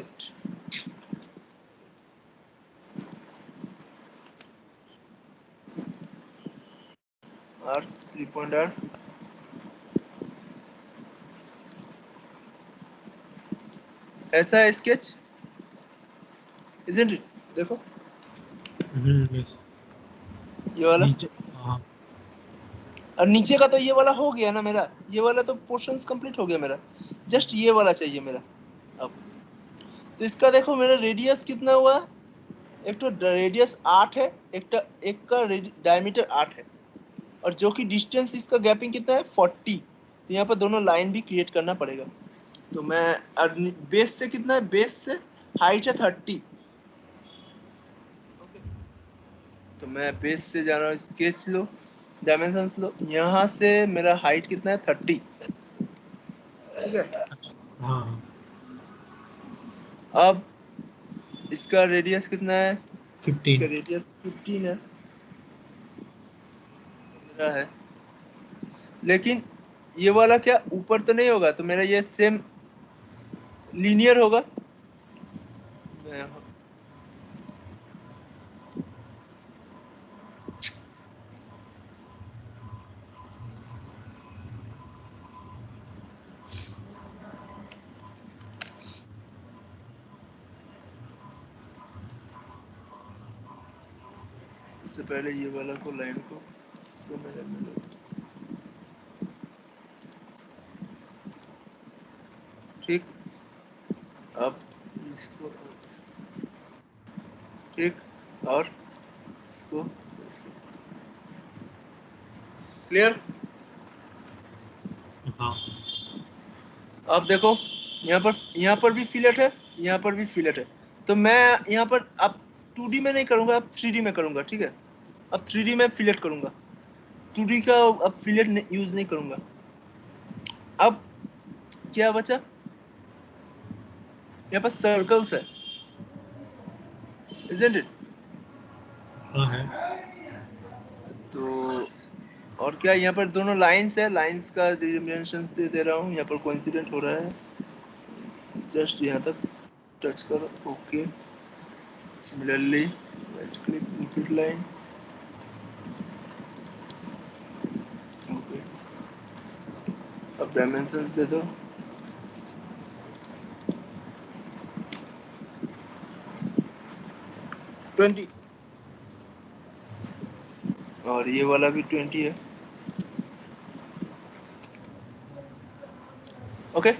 B: और 3 पॉइंट आर ऐसा है स्केच, इजंट इट? देखो
A: यस
B: ये वाला,
A: नीचे। हाँ
B: और नीचे का तो ये वाला हो गया ना मेरा, ये वाला तो पोर्शंस कंप्लीट हो गया मेरा, जस्ट ये वाला चाहिए मेरा। अब तो इसका देखो मेरा रेडियस कितना हुआ, एक तो रेडियस 8 है, एक का डायमीटर 8 है, और जो कि डिस्टेंस इसका गैपिंग कितना है 40। तो यहाँ पर दोनों लाइन भी क्रिएट करना पड़ेगा। तो मैं बेस से कितना है, बेस से हाइट है 30। तो मैं बेस से जा रहा हूँ, स्केच लो, डायमेंशंस लो, यहाँ से मेरा हाइट कितना है 30, ठीक है।
A: अच्छा हाँ
B: अब इसका रेडियस कितना है? इसका
A: 15।
B: रेडियस 15 है। छोटा है, लेकिन ये वाला क्या ऊपर तो नहीं होगा, तो मेरा ये सेम लीनियर होगा। इससे पहले ये वाला को लाइन को समझ में लो। ठीक, अब इसको ठीक, और इसको क्लियर।
A: हाँ
B: अब देखो यहाँ पर भी फिलेट है, यहाँ पर भी फिलेट है, तो मैं यहाँ पर अब 2D में नहीं करूंगा, अब 3D में करूंगा। ठीक है, अब 3D में फिलेट करूंगा, 2D का अब फिलेट यूज नहीं करूंगा। अब क्या बचा, यहाँ पर सर्कल्स है, isn't it?
A: हाँ है।
B: तो और क्या, यहाँ पर दोनों लाइंस है, लाइंस का डिमेंशंस दे रहा हूँ, यहाँ पर कोइंसिडेंट हो रहा है, जस्ट यहाँ तक टच करो। Okay, similarly right click include line. Okay, अब डायमेंशंस दे दो, ट्वेंटी, और ये वाला भी 20 है। ओके,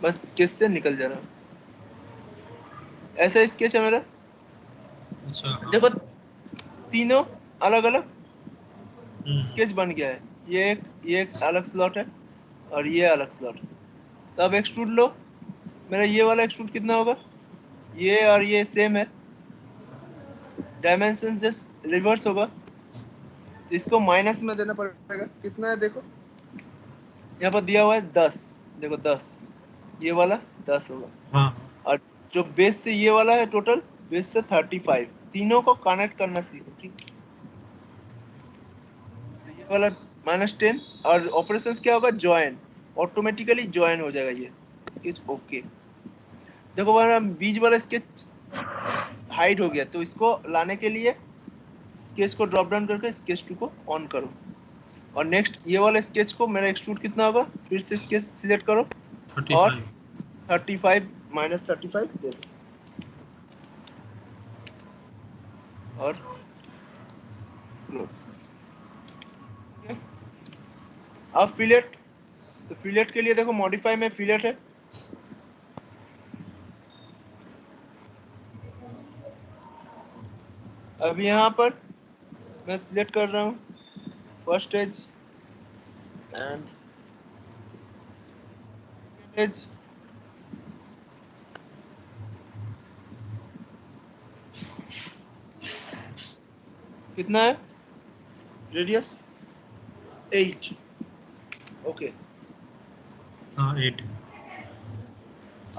B: बस स्केच से निकल जा रहा हूँ, ऐसा स्केच है मेरा।
A: अच्छा हाँ।
B: देखो तीनों अलग अलग स्केच बन गया है, ये एक अलग स्लॉट है और ये अलग स्लॉट है। तो अब एक्सट्रूड लो, मेरा ये वाला एक्सट्रूड कितना होगा, ये और ये सेम है, डायमेंशन जस्ट रिवर्स होगा, इसको माइनस में देना पड़ेगा। कितना है देखो, यहाँ पर दिया हुआ है 10, देखो 10, ये वाला 10 होगा,
A: हाँ
B: और जो बेस से ये वाला है टोटल बेस से 35, तीनों को कनेक्ट करना सीखो। ठीक, ये वाला -10, और ऑपरेशंस क्या होगा, ज्वाइन, ऑटोमेटिकली ज्वाइन हो जाएगा ये स्केच। ओके, देखो हमारा बीच वाला स्केच हाइड हो गया, तो इसको लाने के लिए स्केच को ड्रॉप डाउन करके स्केच 2 को ऑन करो, और नेक्स्ट ये वाला स्केच को मेरा एक्सट्रूड कितना होगा, फिर से स्केच सिलेक्ट करो
A: 35।
B: और 35 -35 दे दो, और अब फिलेट, तो फिलेट के लिए देखो मॉडिफाई में फिलेट है, अब यहाँ पर मैं सिलेक्ट कर रहा हूँ first edge and second edge, कितना है रेडियस 8। ओके,
A: हाँ 8।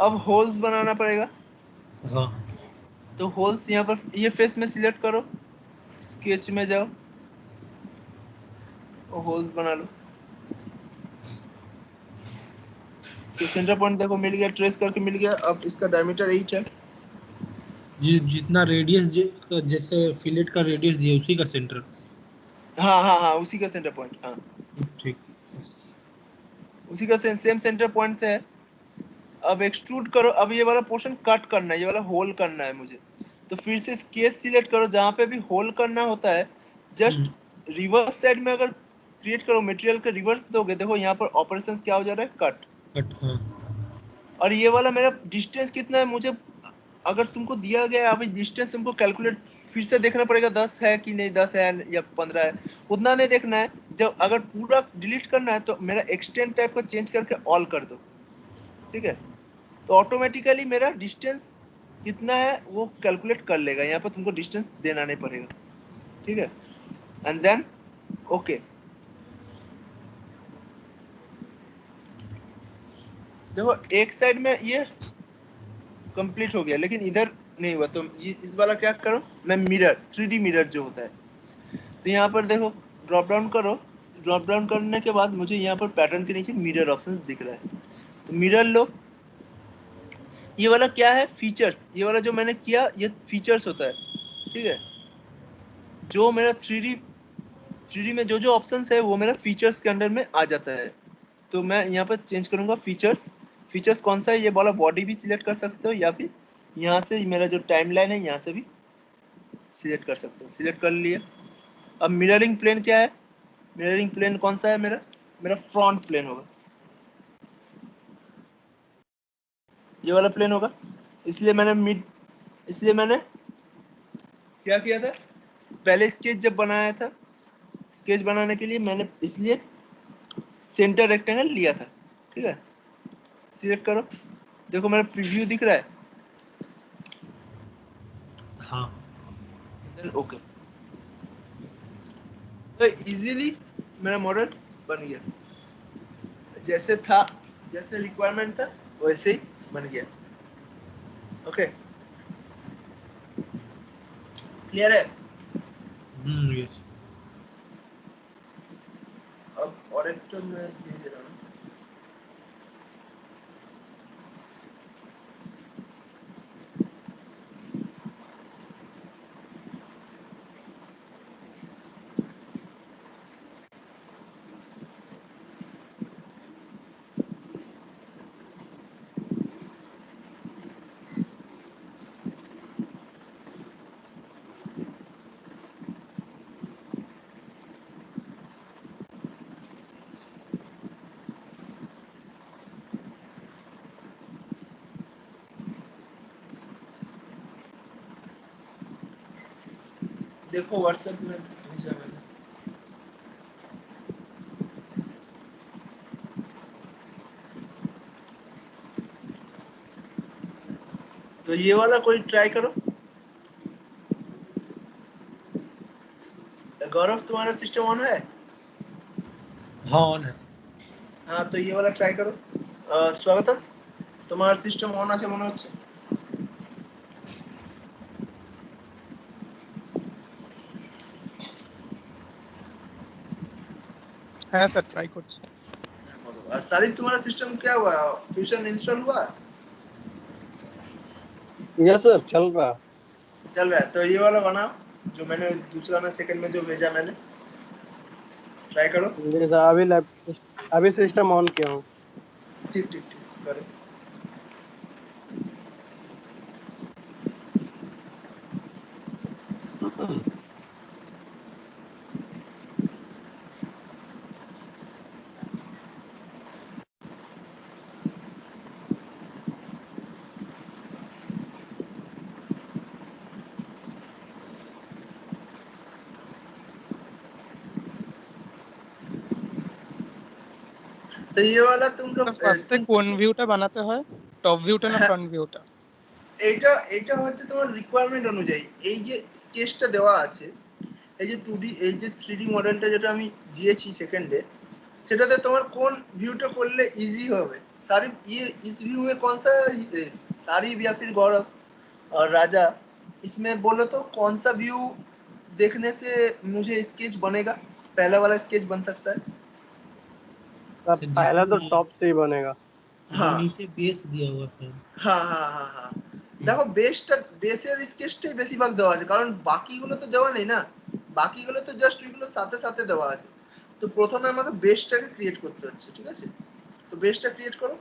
B: अब होल्स बनाना पड़ेगा,
A: हाँ
B: तो होल्स यहाँ पर ये फेस में सिलेक्ट करो, स्केच में जाओ और होल्स बना लो। सेंटर पॉइंट देखो मिल गया, ट्रेस करके मिल गया। अब इसका डायमीटर 8 है,
A: जितना रेडियस जैसे फिलेट का रेडियस दिया उसी का सेंटर।
B: हाँ हाँ हाँ, उसी का सेंटर पॉइंट, हाँ
A: ठीक,
B: उसी का सेम सेंटर पॉइंट से है। अब एक्सट्रूड करो, अब ये वाला पोर्शन कट करना है, ये वाला होल करना है मुझे, तो फिर से स्केच सिलेक्ट करो, जहाँ पे भी होल करना होता है जस्ट रिवर्स साइड में अगर क्रिएट करो, मटेरियल का रिवर्स दोगे, देखो यहाँ पर ऑपरेशंस क्या हो जा रहा है, कट।
A: हाँ
B: और ये वाला मेरा डिस्टेंस कितना है, मुझे अगर तुमको दिया गया है अभी डिस्टेंस, तुमको कैलकुलेट फिर से देखना पड़ेगा 10 है कि नहीं, 10 है या 15 है, उतना नहीं देखना है। जब अगर पूरा डिलीट करना है तो मेरा एक्सटेंड टाइप को चेंज करके ऑल कर दो, ठीक है, तो ऑटोमेटिकली मेरा डिस्टेंस कितना है वो कैलकुलेट कर लेगा, यहाँ पर तुमको डिस्टेंस देना नहीं पड़ेगा। ठीक है, एंड देन ओके, देखो एक साइड में ये कंप्लीट हो गया, लेकिन इधर नहीं हुआ, तो ये इस वाला क्या करूं मैं, मिरर 3D मिरर जो होता है, तो यहाँ पर देखो ड्रॉप डाउन करो। ड्रॉप डाउन करने के बाद मुझे यहाँ पर पैटर्न के नीचे मिरर ऑप्शंस दिख रहा है, तो मिरर लो। ये वाला क्या है? फीचर्स। ये वाला जो मैंने किया ये फीचर्स होता है, ठीक है। जो मेरा 3D में जो जो ऑप्शंस है वो मेरा फीचर्स के अंडर में आ जाता है। तो मैं यहाँ पर चेंज करूँगा फीचर्स। फीचर्स कौन सा है? ये वाला बॉडी भी सिलेक्ट कर सकते हो, या फिर यहाँ से मेरा जो टाइमलाइन है यहाँ से भी सिलेक्ट कर सकते हो। सिलेक्ट कर लिया। अब मिररिंग प्लेन क्या है? मिररिंग प्लेन कौन सा है? मेरा मेरा फ्रंट प्लेन होगा, ये वाला प्लेन होगा। इसलिए मैंने क्या किया था, पहले स्केच जब बनाया था, स्केच बनाने के लिए मैंने इसलिए सेंटर रेक्टेंगल लिया था, ठीक है। सिलेक्ट करो, देखो मेरा प्रीव्यू दिख रहा है।
A: हाँ।
B: Then okay. तो इजीली मेरा मॉडल बन गया, जैसे था, जैसे रिक्वायरमेंट था वैसे ही बन गया। ओके, क्लियर है?
A: यस।
B: अब और एक तो मैं भेज रहा हूँ। देखो व्हाट्सएप में भेजा मैंने। तो ये वाला कोई ट्राई करो। गौरव, तुम्हारा सिस्टम ऑन है?
A: हाँ ऑन है सर।
B: हाँ, तो ये वाला ट्राई करो। स्वागतम, তোমার সিস্টেম অন আছে মনে হচ্ছে।
C: হ্যাঁ স্যার ট্রাই করছি।
B: और सारिक, तुम्हारा सिस्टम क्या हुआ? फ्यूजन इंस्टॉल हुआ?
D: यस सर चल रहा।
B: चल रहा है। तो ये वाला बनाओ जो मैंने दूसरा में सेकंड में जो भेजा मैंने, ट्राई करो।
D: जी सर अभी सिस्टम ऑन किया हूँ।
B: ठीक ठीक ठीक करो। तो ये वाला तुम
C: তো
B: लोग
C: ফার্স্টে কোন ভিউটা বানাতে হয়, টপ ভিউটা না ফ্রন্ট ভিউটা?
B: এটা এটা হচ্ছে তোমার রিকোয়ারমেন্ট অনুযায়ী। এই যে স্কেচটা দেওয়া আছে, এই যে 2D, এই যে 3D মডেলটা যেটা আমি দিয়েছি সেকেন্ডে, সেটাতে তোমার কোন ভিউটা করলে इजी হবে? सारी ये इस व्यू में कौन सा, सारी या फिर गौरव और राजा, इसमें बोलो तो कौन सा व्यू देखने से मुझे स्केच बनेगा, पहला वाला स्केच बन सकता है?
D: सर
A: सर
D: पहला तो
A: जिसमें
D: टॉप से ही बनेगा।
A: जो
B: हाँ
A: नीचे बेस दिया हुआ सर।
B: हाँ हाँ हाँ हाँ, দেখো বেসের স্কেচটাই বেশিরভাগ দেওয়া আছে, কারণ বাকিগুলো তো দেওয়া নেই না। বাকিগুলো তো জাস্ট ওইগুলো সাথে সাথে দেওয়া আছে। তো প্রথমে আমাকে বেসটাকে ক্রিয়েট করতে হচ্ছে, ঠিক আছে। তো বেসটা ক্রিয়েট করো।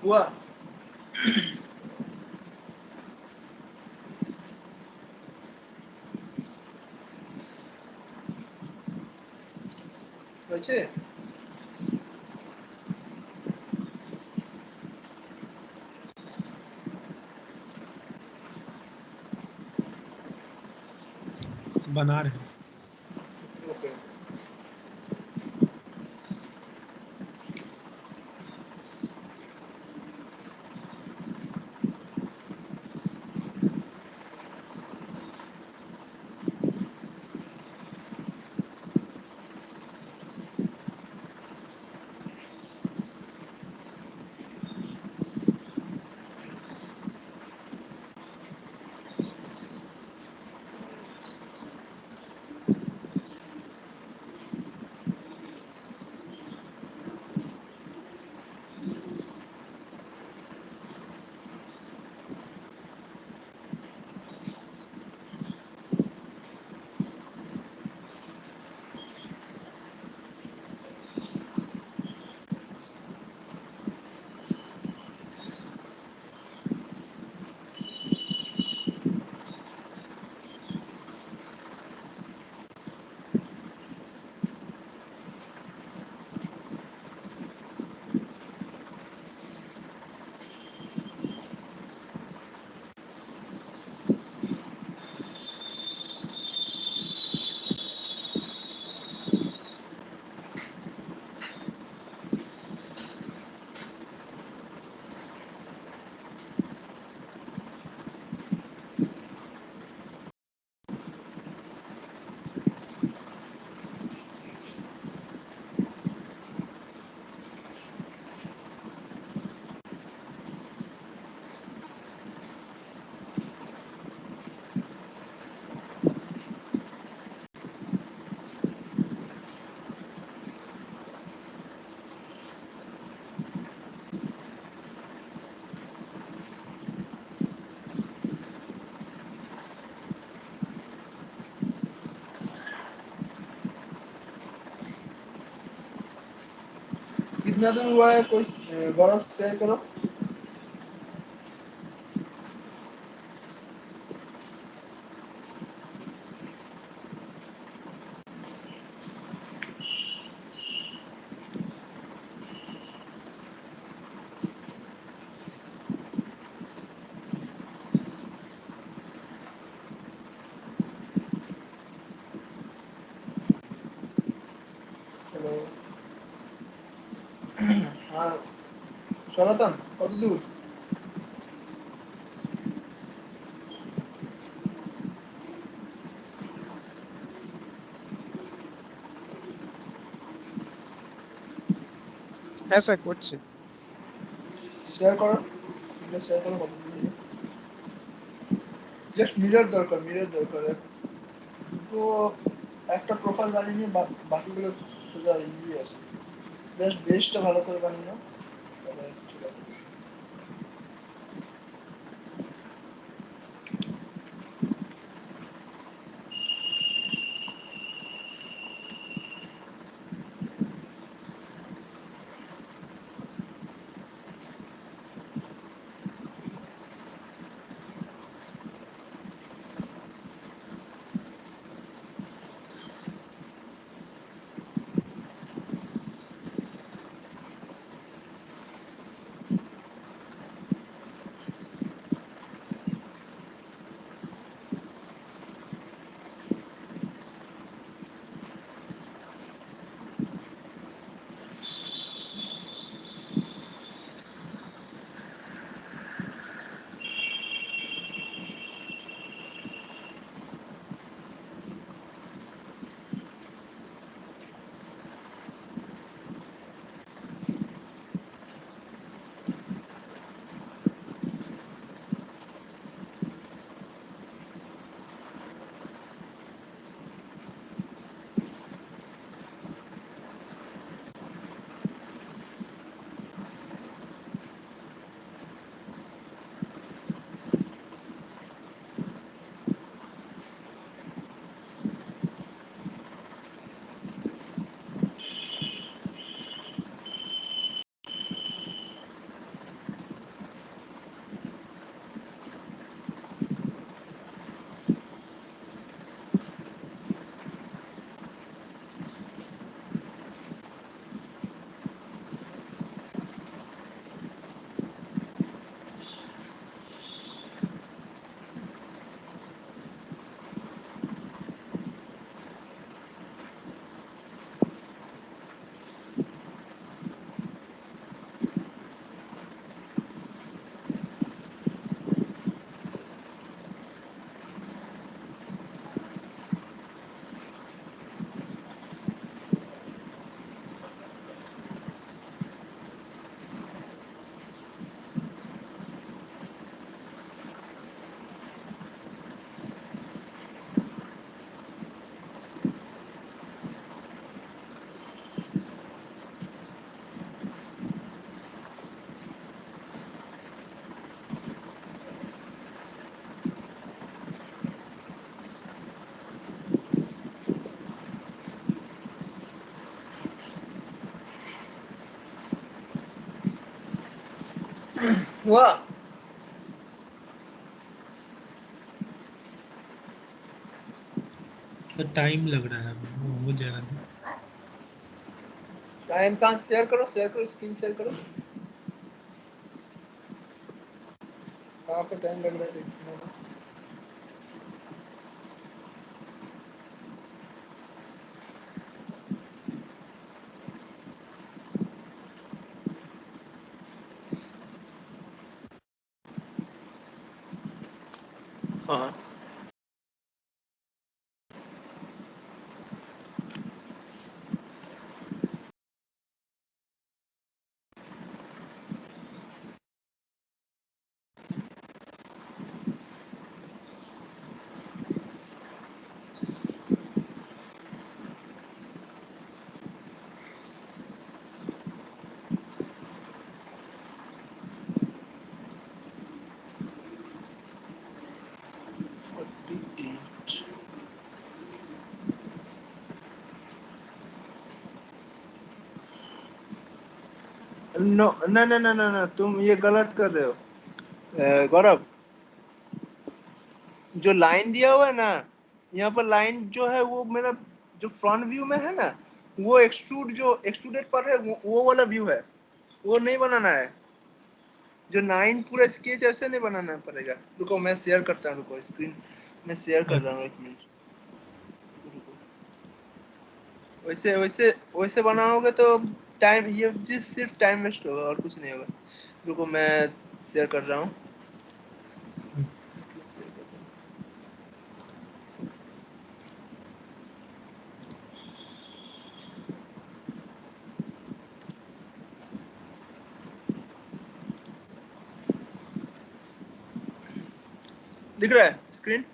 B: हुआ। बचे
A: बना रहे हैं।
B: ओके। कितना दूर हुआ है कोई गौरव शेयर करो। हेलो। हाँ स्वागतम, कत दूर?
C: হ্যাঁ স্যার করছি।
B: শেয়ার করো, স্ক্রিনে শেয়ার করো কত দূর হলো। জাস্ট মিরর দরকার, মিরর দরকার। দুটো একটা প্রোফাইল বানিয়ে নিয়ে বাকিগুলো সোজা ইজি আছে। জাস্ট বেসটা ভালো করে বানিয়ে নাও, তাহলে আর কিছু লাগবে না। हुआ?
A: तो टाइम लग रहा है, वो हो जाएगा।
B: टाइम कहाँ? शेयर करो, स्क्रीन शेयर करो। कहाँ पे टाइम लग रहा है देखने दो। हाँ नो ना ना ना ना ना, तुम ये गलत कर रहे हो गौरव। जो लाइन दिया हुआ है ना, यहाँ पर लाइन जो है वो मेरा जो फ्रंट व्यू में है ना, वो एक्सट्रूडेड पर है, वो वाला व्यू है, वो नहीं बनाना है। जो 9 पूरा स्केच ऐसे नहीं बनाना पड़ेगा। रुको मैं शेयर करता हूँ, रुको स्क्रीन में शेयर कर रहा हूँ, 1 मिनट। वैसे वैसे वैसे बनाओगे तो टाइम, ये जिस सिर्फ टाइम वेस्ट होगा और कुछ नहीं होगा। रुको मैं शेयर कर रहा हूँ। दिख रहा है स्क्रीन?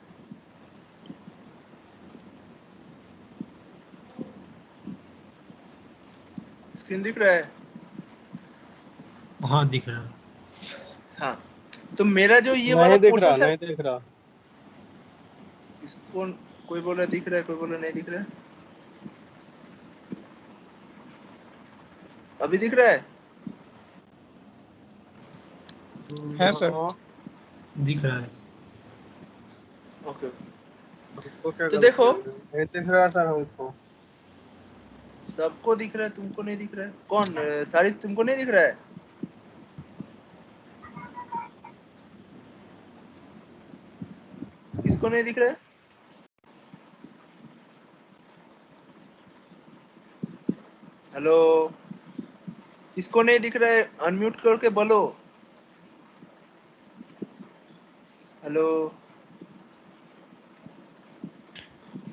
B: स्क्रीन दिख रहा है?
A: हाँ दिख रहा है।
B: हाँ, तो मेरा जो ये वाला
D: नहीं दिख रहा,
B: पोर्शन है,
D: नहीं दिख रहा।
B: इसको कोई बोल रहा है दिख रहा है, कोई बोल रहा है नहीं दिख रहा है। अभी दिख रहा
C: है सर।
D: नो,
A: दिख रहा है।
B: ओके।
D: हमको क्या
B: तो
D: गलत
B: देखो,
D: कर रहे हैं? नहीं दिख रहा सर हमको।
B: सबको दिख रहा है, तुमको नहीं दिख रहा है? कौन सारिफ, तुमको नहीं दिख रहा है? किसको नहीं दिख रहा है? हेलो, किसको नहीं दिख रहा है? अनम्यूट करके बोलो। हेलो,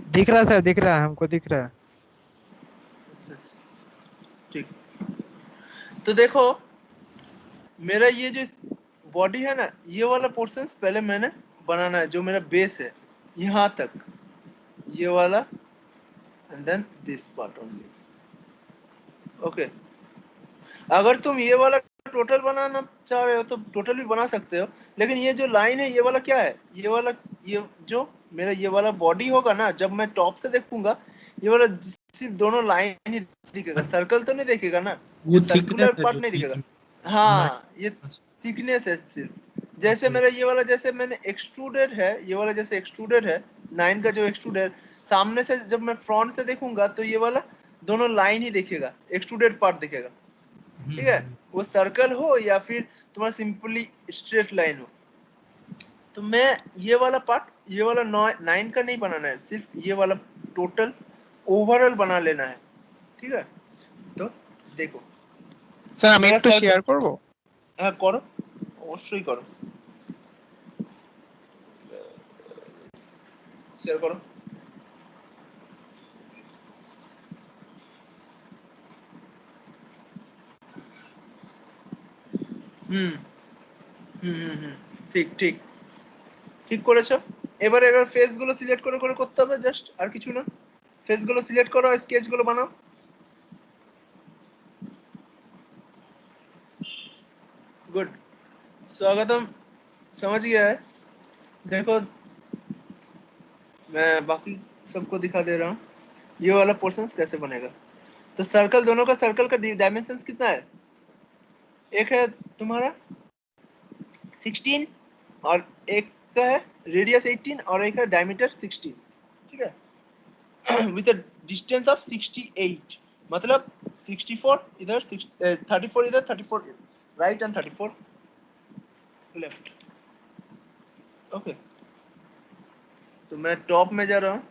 E: दिख रहा है सर, दिख रहा है, हमको दिख रहा है।
B: अच्छा अच्छा, ठीक। तो देखो, मेरा ये जो बॉडी है ना, ये वाला पोर्शन पहले मैंने बनाना है, जो मेरा बेस है यहाँ तक, ये वाला, and then this part only. Okay, अगर तुम ये वाला टोटल बनाना चाह रहे हो तो टोटल भी बना सकते हो, लेकिन ये जो लाइन है, ये वाला क्या है? ये वाला, ये जो मेरा ये वाला बॉडी होगा ना, जब मैं टॉप से देखूंगा, ये वाला सिर्फ दोनों लाइन ही दिखेगा, सर्कल तो नहीं दिखेगा ना, ये
A: वो
B: सर्कुलर
A: थिकनेस है
B: पार्ट
A: जो
B: नहीं
A: बीच
B: दिखेगा।
A: में।
B: हाँ, ये
A: अच्छा
B: थिकनेस है सिर्फ। जैसे
A: अच्छा।
B: मेरा ये वाला, जैसे मैंने एक्सट्रूडेड है, ये वाला जैसे एक्सट्रूडेड है, 9 का जो एक्सट्रूडेड, सामने से जब मैं फ्रंट से देखूंगा तो ये वाला दोनों लाइन ही दिखेगा, एक्सट्रूडेड पार्ट दिखेगा। ठीक है, वो सर्कल हो या फिर तुम्हारा सिंपली स्ट्रेट लाइन हो। तो मैं ये वाला पार्ट, ये वाला 9 का नहीं बनाना है, सिर्फ ये वाला टोटल ओवरऑल बना लेना है। ठीक है, तो देखो
C: স্যার আমি
B: मेरा
C: একটু
B: सर्कल,
C: শেয়ার করব।
B: हाँ करो, अवश्य करो, शेयर करो। হুম হুম, ঠিক ঠিক ঠিক করেছো। এবার ফেস গুলো সিলেক্ট করে করে করতে হবে, জাস্ট আর কিছু না। ফেস গুলো সিলেক্ট করো আর স্কেচ গুলো বানাও। गुड, स्वागतम, समझ गया है। देखो मैं बाकी सबको दिखा दे रहा हूँ ये वाला पोर्शन कैसे बनेगा। तो सर्कल, दोनों का सर्कल का डायमेंशन कितना है? एक है तुम्हारा 16 और एक का है रेडियस 18 और एक है डायमीटर 16, ठीक है, विद अ डिस्टेंस ऑफ 68, मतलब 64 इधर 34 इधर 34 राइट एंड 34 लेफ्ट। ओके, तो मैं टॉप में जा रहा हूँ,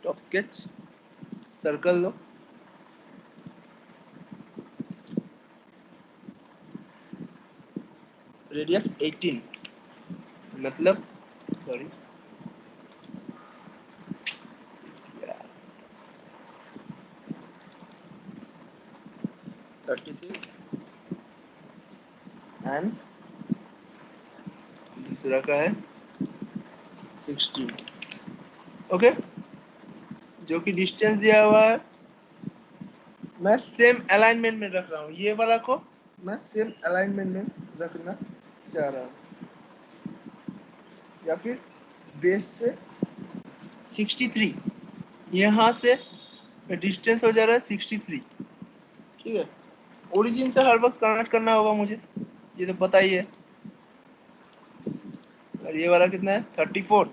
B: टॉप स्केच सर्कल लो, रेडियस 18, मतलब सॉरी 36 एंड दूसरा का है 16, ओके, जो कि डिस्टेंस दिया हुआ है मैं सेम अलाइनमेंट में रख रहा हूँ, ये वाला को मैं सेम अलाइनमेंट में रखना चाह रहा हूँ, या फिर बेस से 63, यहाँ से डिस्टेंस हो जा रहा है 63, ठीक है, ओरिजिन से हर वक्त कनेक्ट करना होगा मुझे, ये तो पता ही है, और ये वाला कितना है 34,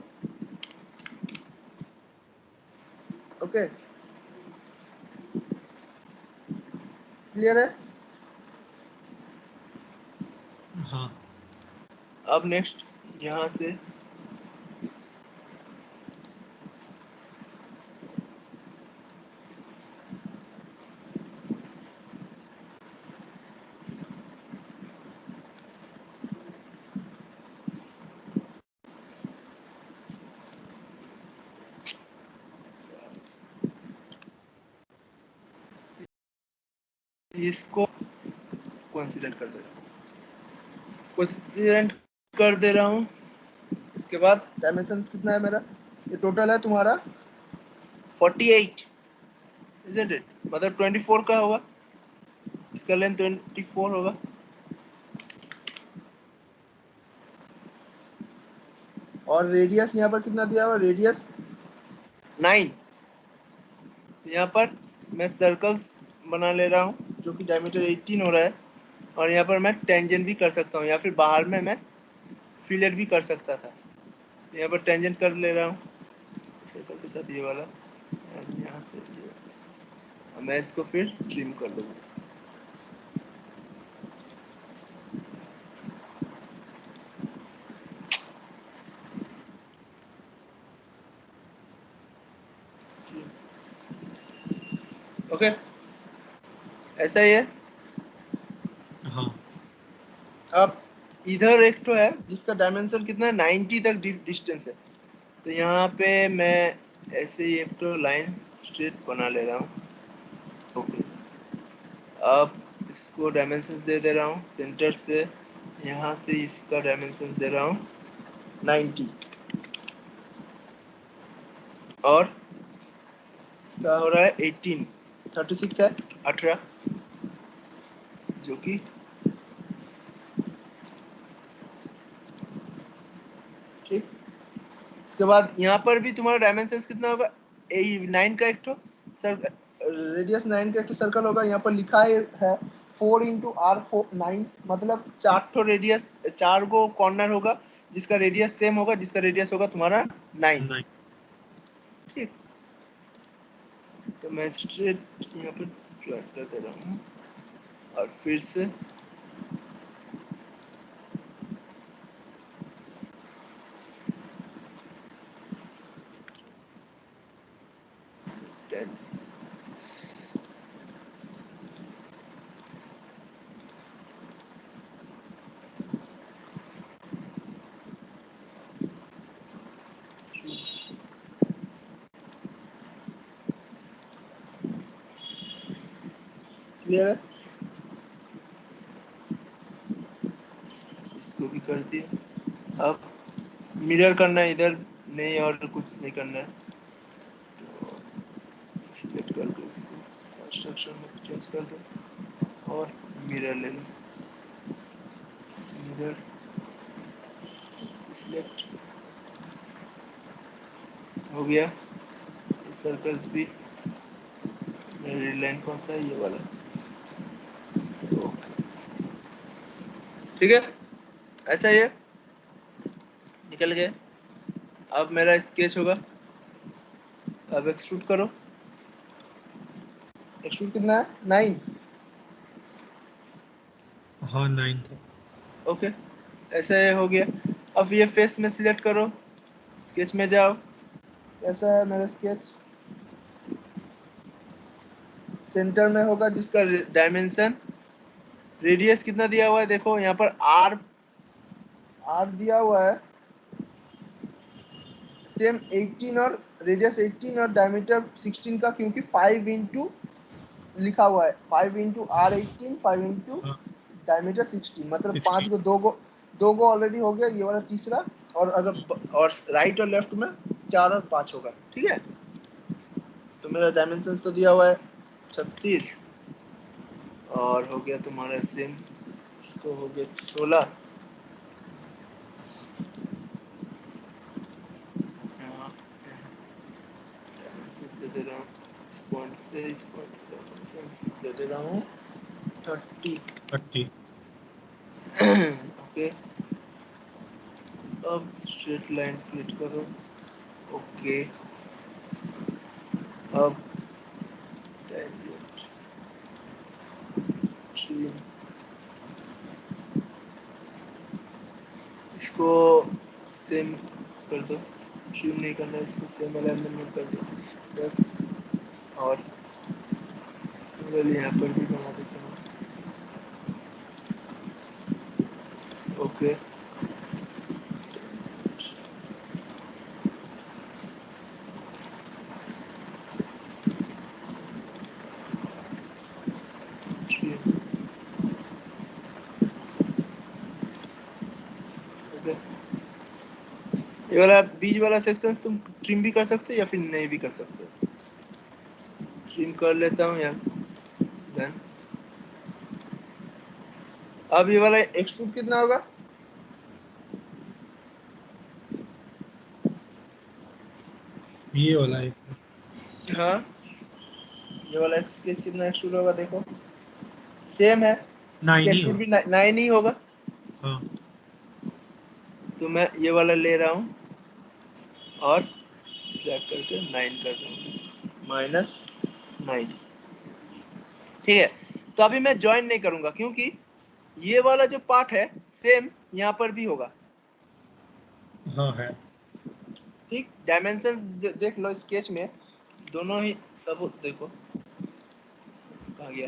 B: ओके, क्लियर है।
A: हाँ
B: अब नेक्स्ट यहाँ से इसको कंसीडर कर दे रहा हूँ, कंसीडर कर दे रहा हूँ। इसके बाद डायमेंशन कितना है मेरा, ये टोटल है तुम्हारा 48, isn't it? मतलब 24 का होगा, इसका लेंथ 24 होगा, और रेडियस यहाँ पर कितना दिया हुआ, रेडियस 9, यहाँ पर मैं सर्कल्स बना ले रहा हूँ जो कि डायमीटर 18 हो रहा है, और यहाँ पर मैं टेंजेंट भी कर सकता हूँ, या फिर बाहर में मैं फिलेट भी कर सकता था, यहाँ पर टेंजेंट कर ले रहा हूँ सर्कल के साथ ये वाला, यहाँ से ये मैं इसको फिर ट्रिम कर दूँगा। ओके, ऐसा ही है।
A: हाँ
B: अब इधर एक तो है जिसका डायमेंशन कितना है 90 तक डिस्टेंस है, तो यहाँ पे मैं ऐसे ही एक तो लाइन स्ट्रेट बना ले रहा हूँ, ओके, अब इसको डायमेंशंस दे दे रहा हूँ सेंटर से, यहाँ से इसका डायमेंशंस दे रहा हूँ 90, और इसका हो रहा है 18, 36 है 18, जो कि ठीक। इसके बाद यहाँ पर भी तुम्हारा डायमेंशंस कितना होगा, 9 का एक तो रेडियस 9 का एक तो सर्कल होगा, यहाँ पर लिखा है 4 इंटू आर 9, मतलब 4 तो रेडियस, 4 को कॉर्नर होगा जिसका रेडियस सेम होगा, जिसका रेडियस होगा तुम्हारा 9,
A: नहीं
B: ठीक। तो मैं स्ट्रेट यहाँ पर ड्रैग कर दे रहा हूँ, और फिर से क्लियर है, इसको भी कर दिया। अब मिरर करना है इधर, नहीं और कुछ नहीं करना है, तो सिलेक्ट करके इसको कंस्ट्रक्शन में चेंज कर दो और मिरर ले लो, मिरर सिलेक्ट हो गया, सर्कल्स भी, रेड लाइन कौन सा है, ये वाला, तो ठीक है, ऐसा ही है, निकल गए। अब मेरा स्केच होगा, अब एक्सट्रूड करो। एक्सट्रूड कितना है? 9।
A: हाँ 9 था।
B: ओके, ऐसा ये हो गया। अब ये फेस में सिलेक्ट करो, स्केच में जाओ। कैसा है मेरा स्केच? सेंटर में होगा, जिसका डायमेंशन रेडियस कितना दिया हुआ है, देखो यहाँ पर आर दिया हुआ है सेम 18 और रेडियस 18 और डायमीटर 16 का, क्योंकि 5 इंटू लिखा हुआ है, 5 इंटू आर 18, 5 इंटू
A: हाँ
B: डायमीटर 16, मतलब
A: 16।
B: 5 को, दो गो ऑलरेडी हो गया, ये वाला तीसरा, और अगर और राइट और लेफ्ट में 4 और 5 होगा। ठीक है, तो मेरा डायमेंशन तो दिया हुआ है 36, और हो गया तुम्हारा सेम, इसको हो गया 16। दे दे रहा हूँ इस पॉइंट से, इस पॉइंट का डायमेंशंस दे दे रहा हूँ 30। ओके, अब स्ट्रेट लाइन क्रिएट करो। ओके, अब टेंजेंट ट्रिम, इसको सेम कर दो, ट्रिम नहीं करना, इसको सेम अलाइनमेंट में कर दो बस, और सिंगल यहाँ पर भी बना देता हूँ। Okay, trim, okay. ये वाला बीच वाला सेक्शन तुम ट्रिम भी कर सकते हो या फिर नहीं भी कर सकते हो। ट्रिम कर लेता हूँ यार, देन अब ये वाला एक्सट्रूड कितना होगा?
A: ये वाला एक
B: हाँ, ये वाला स्केच कितना एक्सट्रूड होगा, देखो सेम है,
A: 9 ही
B: एक्सट्रूड भी
A: होगा।
B: 9 ही होगा।
A: हाँ
B: तो मैं ये वाला ले रहा हूँ और ड्रैग करके 9 कर रहा हूँ, -9। ठीक है, तो अभी मैं ज्वाइन नहीं करूंगा, क्योंकि ये वाला जो पार्ट है सेम यहाँ पर भी होगा।
A: हाँ है।
B: ठीक, डायमेंशंस देख लो स्केच में, दोनों ही सब देखो कहाँ गया,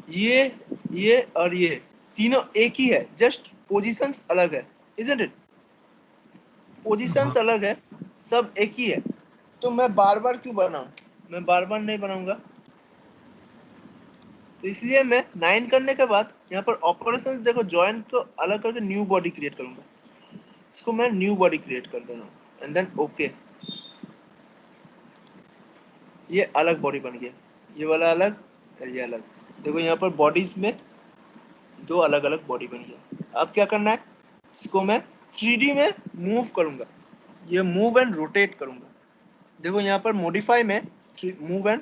B: ये और ये तीनों एक ही है, जस्ट पोजीशंस अलग है, इजंट इट?
A: हाँ
B: पोजीशंस अलग है, सब एक ही है। तो मैं बार बार क्यों बनाऊं? मैं बार बार नहीं बनाऊंगा, तो इसलिए मैं 9 करने के बाद यहाँ पर ऑपरेशंस देखो, जॉइन को अलग करके न्यू बॉडी क्रिएट करूंगा, इसको मैं न्यू बॉडी क्रिएट कर दे रहा हूँ, एंड देन ओके, ये अलग बॉडी बन गया, ये वाला अलग, ये अलग। देखो यहाँ पर बॉडीज में दो अलग अलग बॉडी बन गया। अब क्या करना है, इसको मैं 3D में मूव करूंगा, ये मूव एंड रोटेट करूंगा। देखो यहाँ पर मॉडिफाई में मूव एंड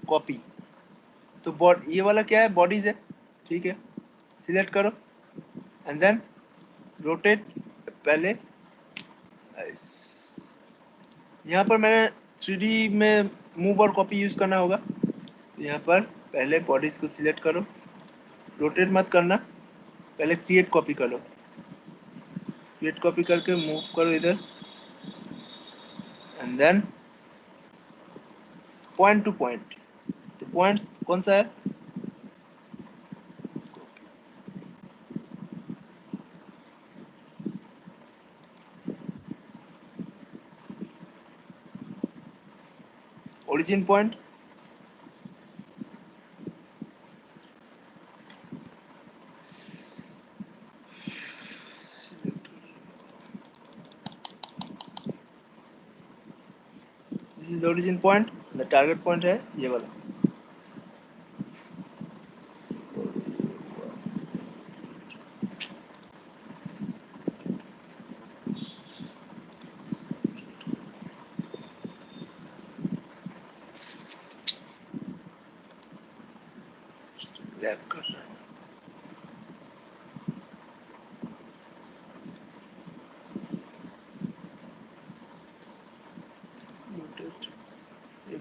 B: कॉपी, तो ये वाला क्या है, बॉडीज है। ठीक है, सिलेक्ट करो एंड देन रोटेट। पहले यहाँ पर मैंने 3D में मूव और कॉपी यूज करना होगा, तो यहाँ पर पहले बॉडीज को सिलेक्ट करो, रोटेट मत करना, पहले क्रिएट कॉपी करो, क्रिएट कॉपी करके मूव करो इधर, and then point to point. तो पॉइंट कौन सा है, origin point, this is origin point, the target point है ये वाला। लैग कर रहा है,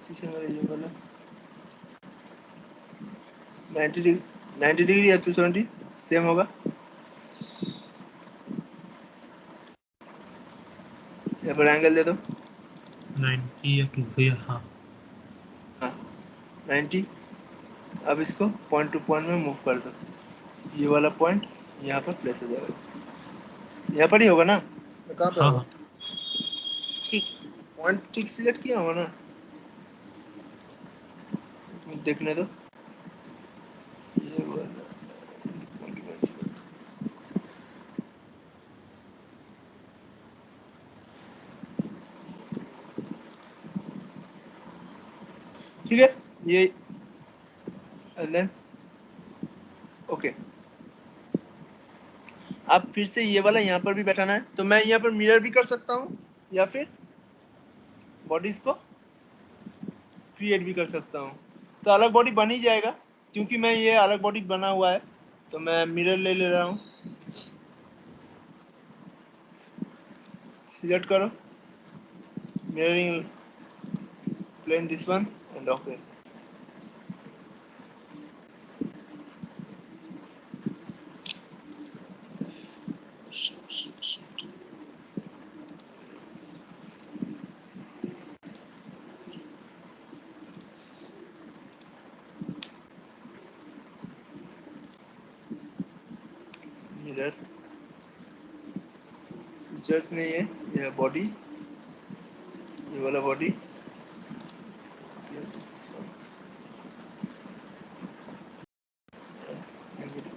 B: इसी से मेरा ये वाला 90 डिग्री या 270 सेम होगा। यहाँ पर एंगल दे दो
A: 90 या 2 या हाँ
B: 90। अब इसको पॉइंट टू पॉइंट में मूव कर दो, ये वाला पॉइंट यहाँ पर प्लेस हो जाएगा, यहाँ पर ही होगा ना, कहाँ पे
A: हाँ
B: होगा?
A: हाँ
B: ठीक, पॉइंट ठीक सिलेक्ट किया होगा ना, देखने दो ये वाला point में select। ठीक है ये एंड देन ओके। अब फिर से ये वाला यहाँ पर भी बैठाना है, तो मैं यहाँ पर मिरर भी कर सकता हूँ या फिर बॉडीज को क्रिएट भी कर सकता हूँ। तो अलग बॉडी बन ही जाएगा क्योंकि मैं ये अलग बॉडी बना हुआ है, तो मैं मिरर ले रहा हूँ। सिलेक्ट करो mirroring plane this one and okay. Mirror features नहीं है, ये बॉडी, ये वाला बॉडी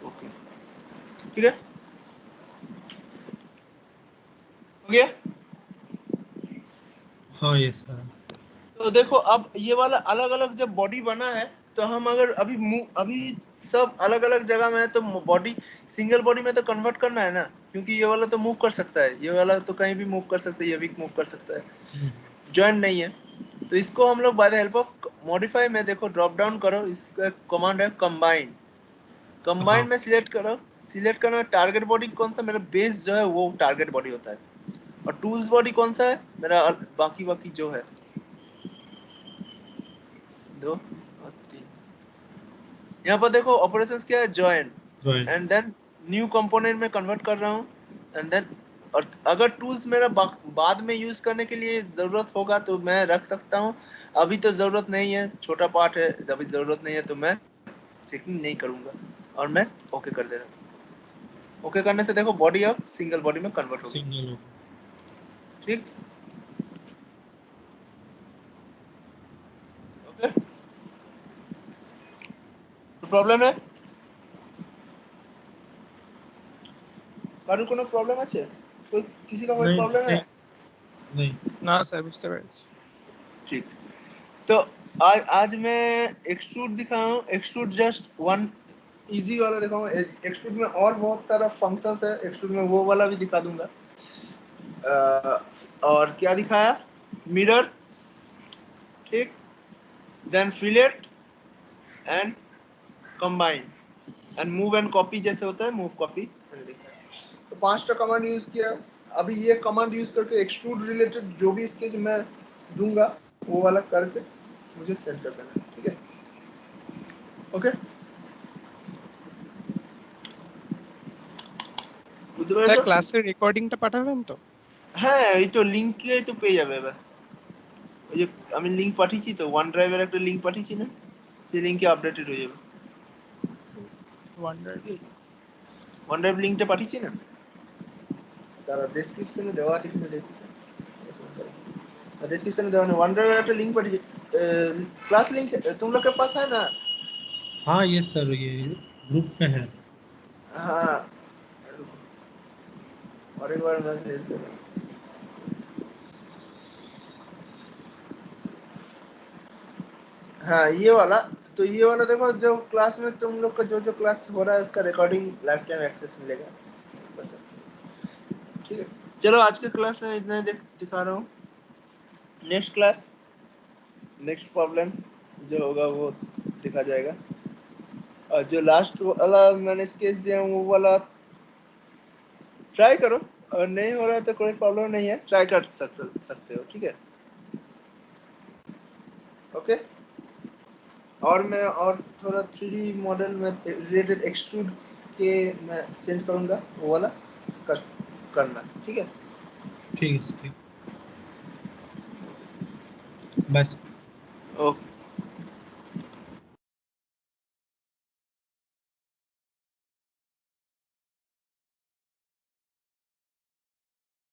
B: ओके। ठीक है हो गया।
A: हाँ ये सर।
B: तो देखो अब ये वाला अलग अलग जब बॉडी बना है तो हम अगर अभी सब अलग अलग जगह में है तो बॉडी सिंगल बॉडी में तो कन्वर्ट करना है ना, क्योंकि ये वाला तो मूव कर सकता है, ये वाला तो कहीं भी मूव कर सकता है, ये भी मूव कर सकता है, जॉइंट नहीं है। तो इसको हम लोग by the help of modify में देखो ड्रॉप डाउन करो, इसका कमांड है कंबाइन। कंबाइन में सिलेक्ट करो, सिलेक्ट करना टारगेट बॉडी कौन सा, मेरा बेस जो है वो टारगेट बॉडी होता है, और टूल्स बॉडी कौन सा है मेरा, बाकी जो है 2 और 3। यहाँ पर देखो ऑपरेशंस क्या है, join and then new component में कन्वर्ट कर रहा हूँ एंड देन, और अगर टूल्स मेरा बाद में यूज करने के लिए जरूरत होगा तो मैं रख सकता हूँ, अभी तो जरूरत नहीं है, छोटा पार्ट है, अभी जरूरत नहीं है तो मैं चेकिंग नहीं करूंगा और मैं ओके कर दे रहा हूँ। ओके करने से देखो बॉडी अब सिंगल बॉडी में कन्वर्ट हो गई। ठीक ओके, तो प्रॉब्लम है কারোর কোনো প্রবলেম আছে, कोई किसी का कोई प्रॉब्लम है?
A: नहीं
C: না স্যার বুঝতে পেরেছি।
B: ठीक, तो आज मैं एक्सट्रूड दिखाऊं, एक्सट्रूड जस्ट वन इजी वाला दिखाऊं, एक्सट्रूड में और बहुत सारा फंक्शंस है, एक्सट्रूड में वो वाला भी दिखा दूंगा। और क्या दिखाया, मिरर, ठीक, then fillet and combine and move and copy, जैसे होता है मूव कॉपी, तो 5टा कमांड यूज किया। अभी ये कमांड यूज करके एक्सट्रूड रिलेटेड जो भी स्केच मैं दूंगा वो वाला करके मुझे सेंड कर देना, ठीक है ओके। বুঝতে
C: স্যার
B: পেরেছো?
C: ক্লাসের রেকর্ডিংটা পাঠাবেন তো?
B: হ্যাঁ এই তো লিংকেই তো পেয়ে যাবে এবার, ওই যে আমি লিংক পাঠিয়েছি তো, ওয়ান ড্রাইভের একটা লিংক পাঠিয়েছি না, সেই লিংকে আপডেটেড হয়ে যাবে।
C: ওয়ান্ডার
B: ওয়ান ড্রাইভ লিংকটা পাঠিয়েছি না, তারা ডেসক্রিপশনে দেওয়া আছে কিনা দেখি, डिस्क्रिप्शन में वन ड्राइव একটা लिंक पड़ी क्लास लिंक तुम लोग के पास है ना?
A: हाँ ये सर, ये ग्रुप में है।
B: हाँ और एक बार मैं भेज दे रहा हूँ। हाँ ये वाला, तो ये वाला देखो जो क्लास में तुम लोग का जो क्लास हो रहा है उसका रिकॉर्डिंग लाइफ टाइम एक्सेस मिलेगा, बस ठीक है। चलो आज के क्लास में इतना ही दिखा रहा हूँ, नेक्स्ट क्लास नेक्स्ट प्रॉब्लम जो होगा वो दिखा जाएगा, और जो लास्ट वाला मैंने स्केच दिया वो वाला ट्राई करो, और नहीं हो रहा है तो कोई प्रॉब्लम नहीं है, ट्राई कर सकते हो, ठीक है। ओके। और मैं और थोड़ा 3D मॉडल में रिलेटेड एक्सट्रूड के मैं सेंड करूंगा, वो वाला करना, ठीक है?
A: ठीक है, ठीक। बस।
B: ओके।